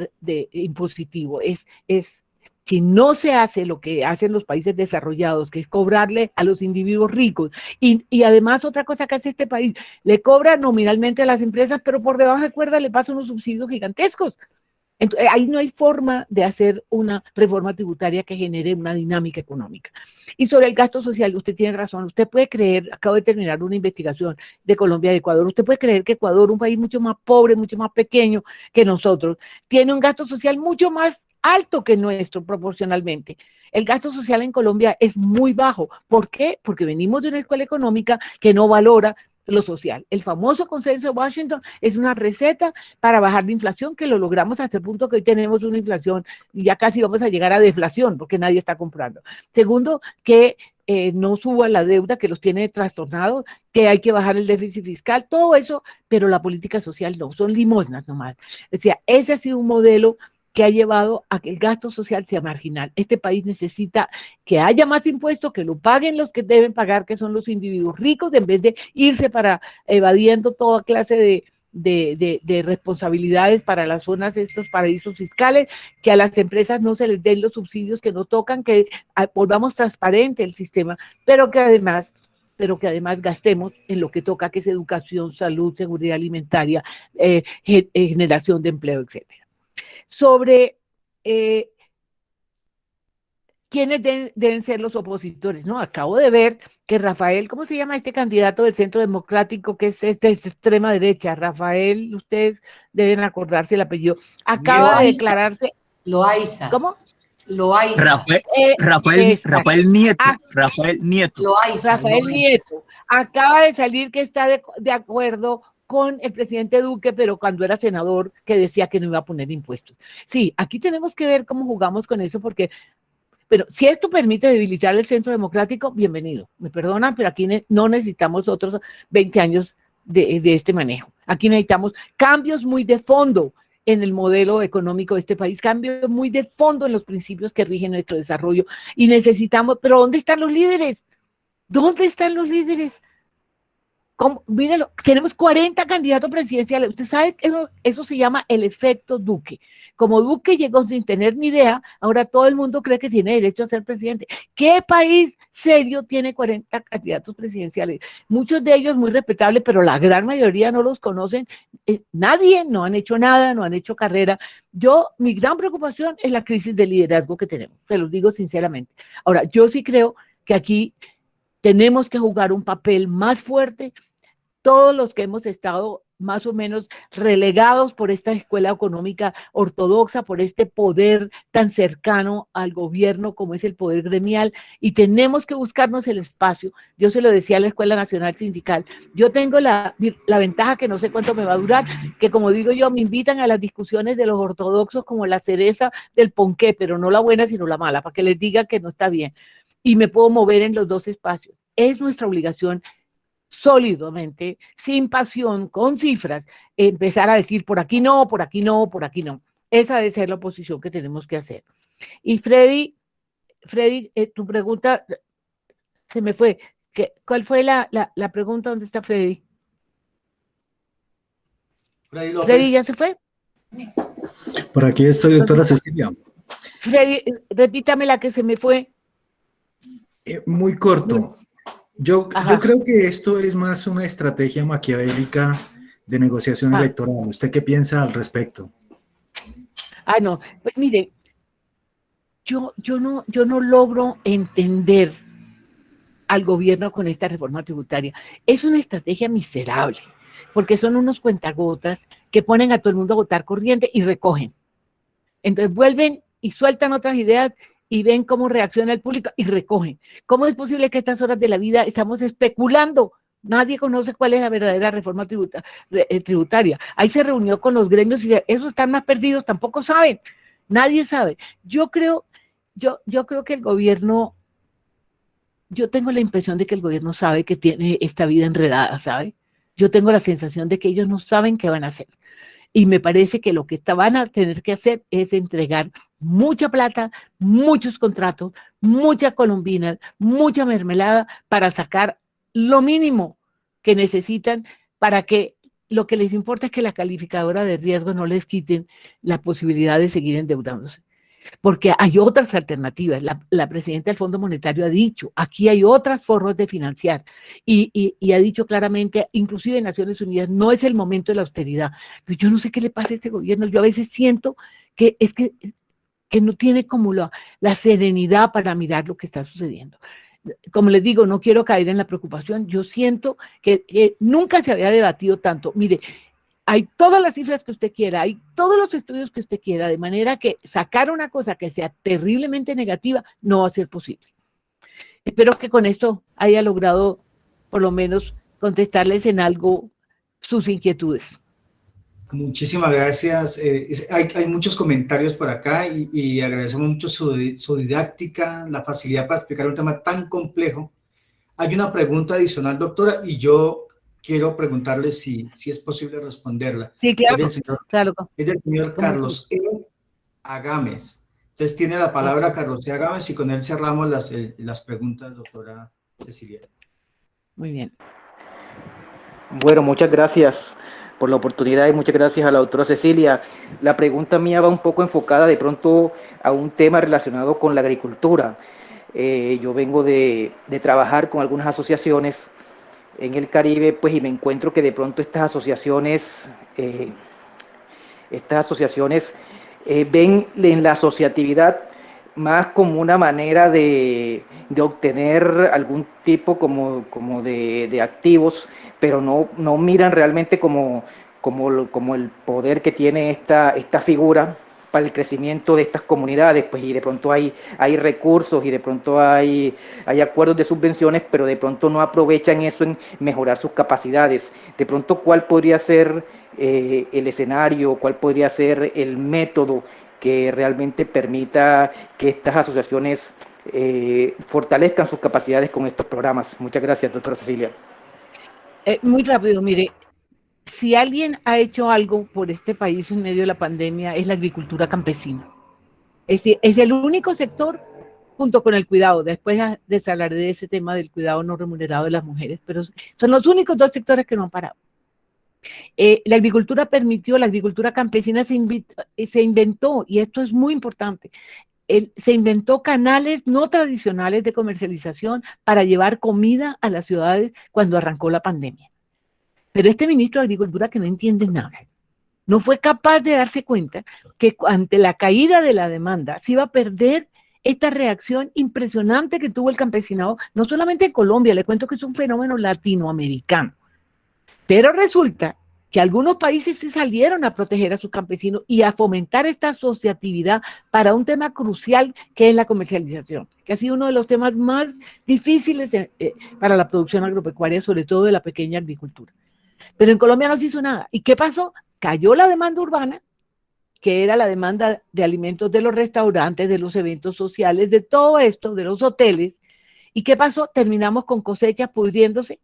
impositivo, si no se hace lo que hacen los países desarrollados, que es cobrarle a los individuos ricos, y además otra cosa que hace este país, le cobra nominalmente a las empresas, pero por debajo de cuerda le pasan unos subsidios gigantescos. Entonces, ahí no hay forma de hacer una reforma tributaria que genere una dinámica económica. Y sobre el gasto social, usted tiene razón, usted puede creer, acabo de terminar una investigación de Colombia y de Ecuador, usted puede creer que Ecuador, un país mucho más pobre, mucho más pequeño que nosotros, tiene un gasto social mucho más alto que nuestro proporcionalmente. El gasto social en Colombia es muy bajo. ¿Por qué? Porque venimos de una escuela económica que no valora lo social. El famoso consenso de Washington es una receta para bajar la inflación, que lo logramos hasta el punto que hoy tenemos una inflación y ya casi vamos a llegar a deflación porque nadie está comprando. Segundo, que no suba la deuda que los tiene trastornados, que hay que bajar el déficit fiscal, todo eso, pero la política social no, son limosnas nomás. O sea, ese ha sido un modelo que ha llevado a que el gasto social sea marginal. Este país necesita que haya más impuestos, que lo paguen los que deben pagar, que son los individuos ricos, en vez de irse para evadiendo toda clase de responsabilidades para las zonas, estos paraísos fiscales, que a las empresas no se les den los subsidios que no tocan, que volvamos transparente el sistema, pero que además gastemos en lo que toca, que es educación, salud, seguridad alimentaria, generación de empleo, etcétera. Sobre quiénes deben ser los opositores, ¿no? Acabo de ver que Rafael, ¿cómo se llama este candidato del Centro Democrático que es de extrema derecha? Rafael, ustedes deben acordarse el apellido. Acaba de declararse. Loaiza. ¿Cómo? Loaiza. Rafael Nieto. Rafael Nieto. Loaiza. Rafael Nieto. Acaba de salir que está de acuerdo con el presidente Duque, pero cuando era senador, que decía que no iba a poner impuestos. Sí, aquí tenemos que ver cómo jugamos con eso, porque, pero si esto permite debilitar el Centro Democrático, bienvenido. Me perdonan, pero aquí no necesitamos otros 20 años de este manejo. Aquí necesitamos cambios muy de fondo en el modelo económico de este país, cambios muy de fondo en los principios que rigen nuestro desarrollo, y necesitamos, pero ¿dónde están los líderes? ¿Dónde están los líderes? Míralo, tenemos 40 candidatos presidenciales. Usted sabe que eso se llama el efecto Duque. Como Duque llegó sin tener ni idea, ahora todo el mundo cree que tiene derecho a ser presidente. ¿Qué país serio tiene 40 candidatos presidenciales? Muchos de ellos muy respetables, pero la gran mayoría no los conocen. Nadie, no han hecho nada, no han hecho carrera. Mi gran preocupación es la crisis de liderazgo que tenemos, se los digo sinceramente. Ahora, yo sí creo que aquí tenemos que jugar un papel más fuerte, todos los que hemos estado más o menos relegados por esta escuela económica ortodoxa, por este poder tan cercano al gobierno como es el poder gremial, y tenemos que buscarnos el espacio. Yo se lo decía a la Escuela Nacional Sindical, yo tengo la ventaja, que no sé cuánto me va a durar, que como digo yo, me invitan a las discusiones de los ortodoxos como la cereza del ponqué, pero no la buena sino la mala, para que les diga que no está bien, y me puedo mover en los dos espacios. Es nuestra obligación sólidamente, sin pasión, con cifras, empezar a decir por aquí no, por aquí no, por aquí no. Esa debe ser la oposición que tenemos que hacer. Y Freddy, tu pregunta se me fue. ¿Cuál fue la pregunta? ¿Dónde está Freddy? Freddy ya se fue. Por aquí estoy, doctora Cecilia. Freddy, repítame la que se me fue. Muy corto. Yo creo que esto es más una estrategia maquiavélica de negociación electoral. ¿Usted qué piensa al respecto? No, pues mire, yo no logro entender al gobierno con esta reforma tributaria. Es una estrategia miserable, porque son unos cuentagotas que ponen a todo el mundo a votar corriente y recogen. Entonces vuelven y sueltan otras ideas y ven cómo reacciona el público y recogen. ¿Cómo es posible que a estas horas de la vida estamos especulando? Nadie conoce cuál es la verdadera reforma tributaria. Ahí se reunió con los gremios y esos están más perdidos, tampoco saben. Nadie sabe. Yo creo que el gobierno, yo tengo la impresión de que el gobierno sabe que tiene esta vida enredada, ¿sabe? Yo tengo la sensación de que ellos no saben qué van a hacer. Y me parece que lo que van a tener que hacer es entregar mucha plata, muchos contratos, mucha colombina, mucha mermelada para sacar lo mínimo que necesitan para que lo que les importa es que la calificadora de riesgo no les quiten la posibilidad de seguir endeudándose. Porque hay otras alternativas. La presidenta del Fondo Monetario ha dicho, aquí hay otras formas de financiar y ha dicho claramente, inclusive en Naciones Unidas, no es el momento de la austeridad. Pero yo no sé qué le pasa a este gobierno. Yo a veces siento que no tiene como la serenidad para mirar lo que está sucediendo. Como les digo, no quiero caer en la preocupación. Yo siento que nunca se había debatido tanto. Mire, hay todas las cifras que usted quiera, hay todos los estudios que usted quiera, de manera que sacar una cosa que sea terriblemente negativa no va a ser posible. Espero que con esto haya logrado por lo menos contestarles en algo sus inquietudes. Muchísimas gracias. Hay muchos comentarios por acá y agradecemos mucho su didáctica, la facilidad para explicar un tema tan complejo. Hay una pregunta adicional, doctora, y yo quiero preguntarle si es posible responderla. Sí, claro. Es del señor Carlos E. Agames. Entonces tiene la palabra Carlos E. Agames y con él cerramos las preguntas, doctora Cecilia. Muy bien. Bueno, muchas gracias por la oportunidad y muchas gracias a la doctora Cecilia. La pregunta mía va un poco enfocada de pronto a un tema relacionado con la agricultura. Yo vengo de trabajar con algunas asociaciones en el Caribe, pues, y me encuentro que de pronto estas asociaciones ven en la asociatividad más como una manera de obtener algún tipo como de activos, pero no miran realmente como el poder que tiene esta figura para el crecimiento de estas comunidades, pues, y de pronto hay recursos y de pronto hay acuerdos de subvenciones, pero de pronto no aprovechan eso en mejorar sus capacidades. De pronto, ¿cuál podría ser el escenario, cuál podría ser el método que realmente permita que estas asociaciones fortalezcan sus capacidades con estos programas? Muchas gracias, doctora Cecilia. Muy rápido, mire. Si alguien ha hecho algo por este país en medio de la pandemia, es la agricultura campesina. Es el único sector junto con el cuidado. Después les hablaré de ese tema del cuidado no remunerado de las mujeres, pero son los únicos dos sectores que no han parado. La agricultura permitió, la agricultura campesina se inventó, y esto es muy importante, se inventó canales no tradicionales de comercialización para llevar comida a las ciudades cuando arrancó la pandemia. Pero este ministro de Agricultura, que no entiende nada, no fue capaz de darse cuenta que ante la caída de la demanda se iba a perder esta reacción impresionante que tuvo el campesinado, no solamente en Colombia, le cuento que es un fenómeno latinoamericano. Pero resulta que algunos países sí salieron a proteger a sus campesinos y a fomentar esta asociatividad para un tema crucial que es la comercialización, que ha sido uno de los temas más difíciles para la producción agropecuaria, sobre todo de la pequeña agricultura. Pero en Colombia no se hizo nada. ¿Y qué pasó? Cayó la demanda urbana, que era la demanda de alimentos de los restaurantes, de los eventos sociales, de todo esto, de los hoteles. ¿Y qué pasó? Terminamos con cosechas pudriéndose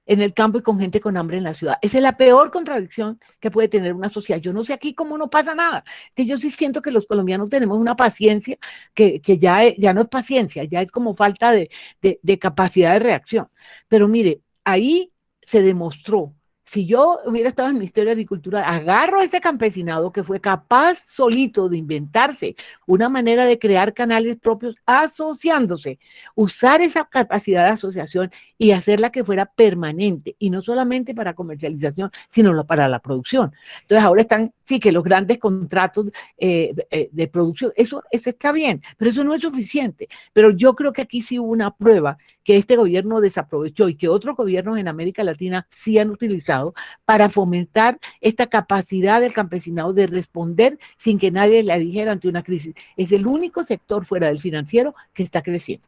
en el campo y con gente con hambre en la ciudad. Esa es la peor contradicción que puede tener una sociedad. Yo no sé aquí cómo no pasa nada. Que yo sí siento que los colombianos tenemos una paciencia que ya no es paciencia, ya es como falta de capacidad de reacción. Pero mire, ahí se demostró. Si yo hubiera estado en el Ministerio de Agricultura, agarro a este campesinado que fue capaz solito de inventarse una manera de crear canales propios asociándose, usar esa capacidad de asociación y hacerla que fuera permanente, y no solamente para comercialización, sino para la producción. Entonces ahora están, sí, que los grandes contratos de producción, eso está bien, pero eso no es suficiente. Pero yo creo que aquí sí hubo una prueba que este gobierno desaprovechó y que otros gobiernos en América Latina sí han utilizado para fomentar esta capacidad del campesinado de responder sin que nadie le dijera ante una crisis. Es el único sector fuera del financiero que está creciendo.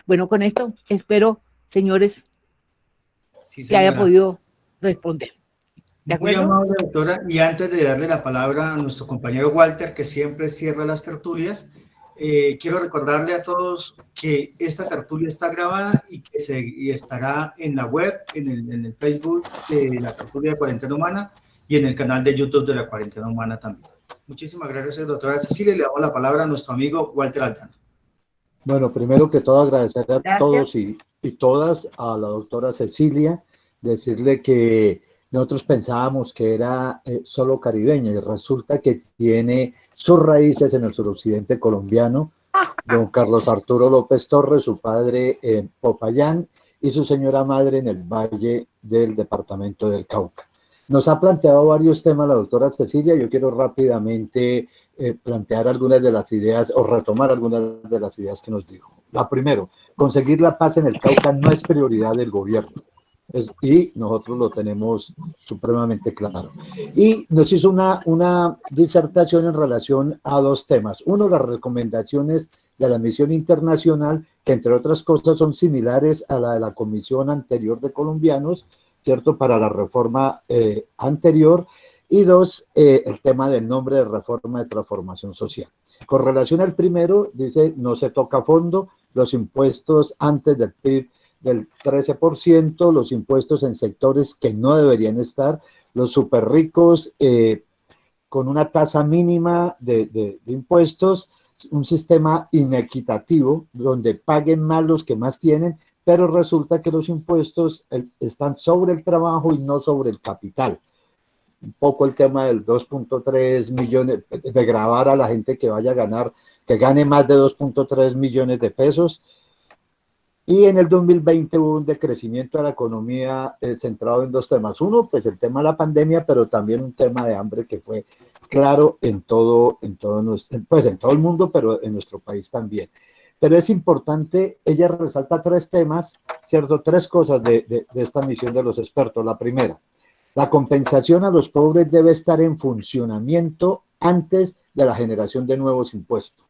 Bueno, con esto espero, señores, Sí, que haya podido responder. ¿De Muy acuerdo? amable, doctora. Y antes de darle la palabra a nuestro compañero Walter, que siempre cierra las tertulias, quiero recordarle a todos que esta tertulia está grabada y que estará en la web, en el Facebook de la tertulia de Cuarentena Humana y en el canal de YouTube de la Cuarentena Humana también. Muchísimas gracias, doctora Cecilia. Le damos la palabra a nuestro amigo Walter Aldana. Bueno, primero que todo agradecer a Gracias. todos y todas a la doctora Cecilia, decirle que nosotros pensábamos que era solo caribeña y resulta que tiene sus raíces en el suroccidente colombiano. Don Carlos Arturo López Torres, su padre en Popayán y su señora madre en el valle del departamento del Cauca. Nos ha planteado varios temas la doctora Cecilia. Yo quiero rápidamente plantear algunas de las ideas o retomar algunas de las ideas que nos dijo. La primero, conseguir la paz en el Cauca no es prioridad del gobierno. Y nosotros lo tenemos supremamente claro. Y nos hizo una disertación en relación a dos temas. Uno, las recomendaciones de la misión internacional, que entre otras cosas son similares a la de la comisión anterior de colombianos, ¿cierto? Para la reforma anterior. Y dos, el tema del nombre de reforma de transformación social. Con relación al primero, dice, no se toca a fondo los impuestos antes del PIB del 13%, los impuestos en sectores que no deberían estar, los súper ricos con una tasa mínima de impuestos, un sistema inequitativo donde paguen más los que más tienen, pero resulta que los impuestos están sobre el trabajo y no sobre el capital. Un poco el tema del 2.3 millones, de gravar a la gente que vaya a ganar, que gane más de 2.3 millones de pesos. Y en el 2020 hubo un decrecimiento de la economía centrado en dos temas. Uno, pues el tema de la pandemia, pero también un tema de hambre que fue claro en todo el mundo, pero en nuestro país también. Pero es importante, ella resalta tres temas, ¿cierto? Tres cosas de esta misión de los expertos. La primera, la compensación a los pobres debe estar en funcionamiento antes de la generación de nuevos impuestos.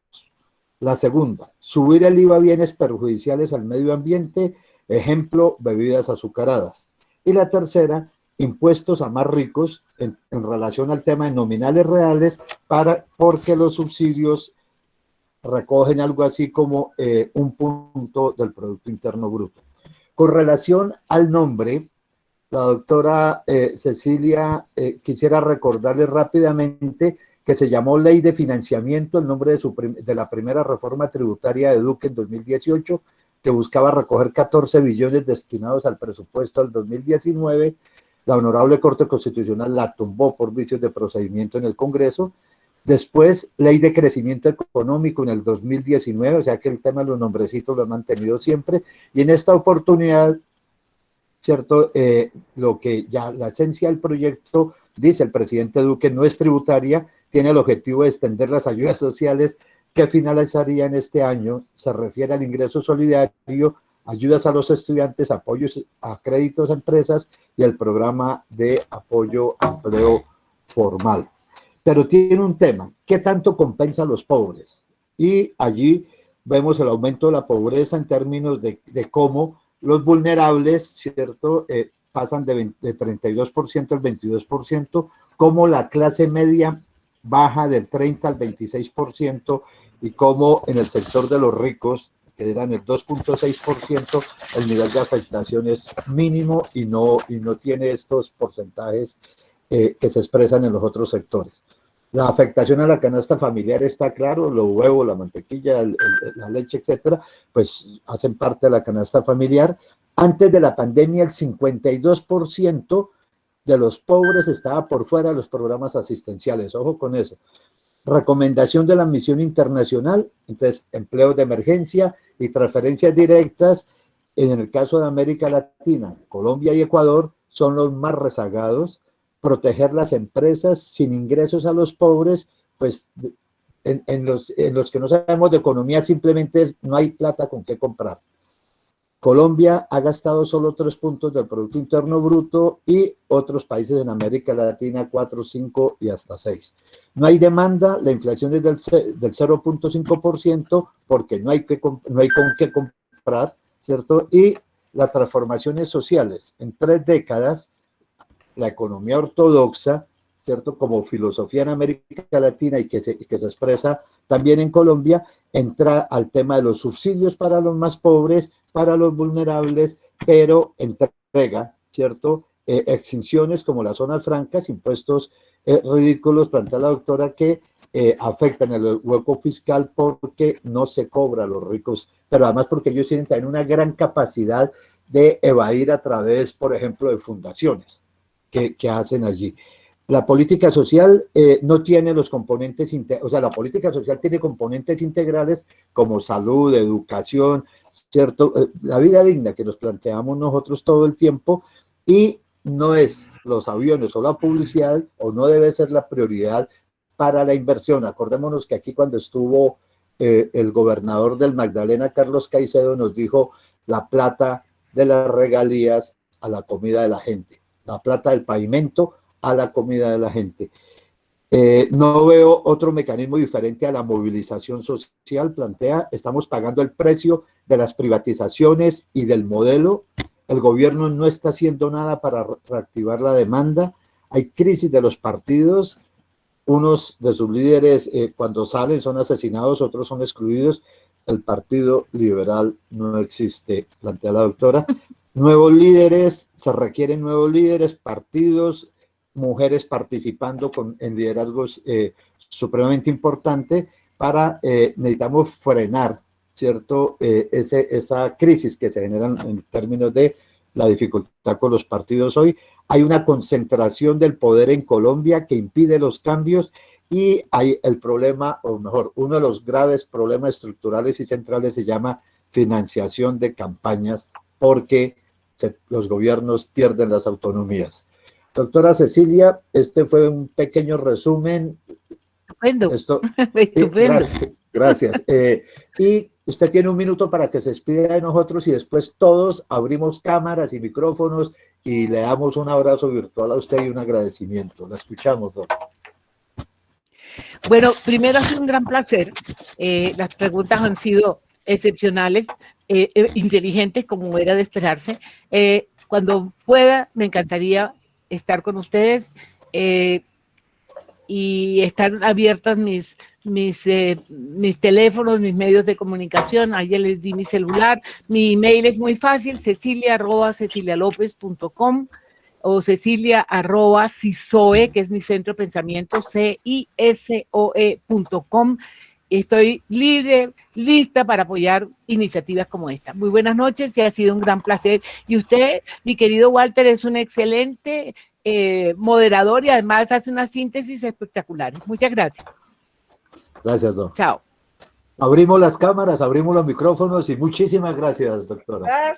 La segunda, subir el IVA a bienes perjudiciales al medio ambiente, ejemplo, bebidas azucaradas. Y la tercera, impuestos a más ricos en relación al tema de nominales reales, porque los subsidios recogen algo así como un punto del Producto Interno Bruto. Con relación al nombre, la doctora Cecilia quisiera recordarle rápidamente que se llamó Ley de Financiamiento, el nombre de la primera reforma tributaria de Duque en 2018, que buscaba recoger 14 billones destinados al presupuesto del 2019. La Honorable Corte Constitucional la tumbó por vicios de procedimiento en el Congreso. Después, Ley de Crecimiento Económico en el 2019, o sea que el tema de los nombrecitos lo han mantenido siempre. Y en esta oportunidad, ¿cierto? Lo que ya la esencia del proyecto, dice el presidente Duque, no es tributaria, tiene el objetivo de extender las ayudas sociales que finalizarían este año. Se refiere al ingreso solidario, ayudas a los estudiantes, apoyos a créditos a empresas y el programa de apoyo a empleo formal. Pero tiene un tema, ¿qué tanto compensa a los pobres? Y allí vemos el aumento de la pobreza en términos de cómo los vulnerables, ¿cierto?, pasan de 32% al 22%, cómo la clase media baja del 30 al 26%, y cómo en el sector de los ricos, que eran el 2.6%, el nivel de afectación es mínimo y no tiene estos porcentajes que se expresan en los otros sectores. La afectación a la canasta familiar está claro, los huevos, la mantequilla, la leche, etcétera, pues hacen parte de la canasta familiar. Antes de la pandemia, el 52% de los pobres estaba por fuera de los programas asistenciales. Ojo con eso. Recomendación de la misión internacional, entonces empleos de emergencia y transferencias directas. En el caso de América Latina, Colombia y Ecuador son los más rezagados. Proteger las empresas sin ingresos a los pobres, pues en los que no sabemos de economía simplemente no hay plata con qué comprar. Colombia ha gastado solo 3 puntos del Producto Interno Bruto y otros países en América Latina 4, 5 y hasta 6. No hay demanda, la inflación es del 0.5% porque no hay con qué comprar, ¿cierto? Y las transformaciones sociales en 3 décadas, la economía ortodoxa, ¿cierto?, como filosofía en América Latina y que se expresa también en Colombia, entra al tema de los subsidios para los más pobres, para los vulnerables, pero entrega, ¿cierto?, extinciones como las zonas francas, impuestos ridículos, plantea la doctora, que afectan el hueco fiscal porque no se cobra a los ricos, pero además porque ellos tienen también una gran capacidad de evadir a través, por ejemplo, de fundaciones que hacen allí. La política social no tiene los componentes, o sea, la política social tiene componentes integrales como salud, educación, ¿cierto? La vida digna que nos planteamos nosotros todo el tiempo, y no es los aviones o la publicidad, o no debe ser la prioridad para la inversión. Acordémonos que aquí cuando estuvo el gobernador del Magdalena, Carlos Caicedo, nos dijo la plata de las regalías a la comida de la gente, la plata del pavimento a la comida de la gente. No veo otro mecanismo diferente a la movilización social. Plantea, estamos pagando el precio de las privatizaciones y del modelo. El gobierno no está haciendo nada para reactivar la demanda. Hay crisis de los partidos. Unos de sus líderes cuando salen son asesinados, otros son excluidos. El Partido Liberal no existe, plantea la doctora. Nuevos líderes, se requieren nuevos líderes, partidos, mujeres participando en liderazgos supremamente importante para, necesitamos frenar, ¿cierto?, esa crisis que se genera en términos de la dificultad con los partidos hoy. Hay una concentración del poder en Colombia que impide los cambios, y hay el problema, o mejor, uno de los graves problemas estructurales y centrales se llama financiación de campañas, porque los gobiernos pierden las autonomías. Doctora Cecilia, este fue un pequeño resumen. Estupendo. Estupendo. Gracias. Y usted tiene un minuto para que se despida de nosotros, y después todos abrimos cámaras y micrófonos y le damos un abrazo virtual a usted y un agradecimiento. La escuchamos, doctor. Bueno, primero ha sido un gran placer. Las preguntas han sido excepcionales, inteligentes, como era de esperarse. Cuando pueda, me encantaría estar con ustedes y están abiertas mis teléfonos, mis medios de comunicación. Ayer les di mi celular. Mi email es muy fácil, cecilia@cecilialopez.com. o cecilia@cisoe, que es mi centro de pensamiento, cisoe.com. Estoy libre, lista para apoyar iniciativas como esta. Muy buenas noches y ha sido un gran placer. Y usted, mi querido Walter, es un excelente moderador y además hace una síntesis espectacular. Muchas gracias. Gracias, doctor. Chao. Abrimos las cámaras, abrimos los micrófonos y muchísimas gracias, doctora. Gracias.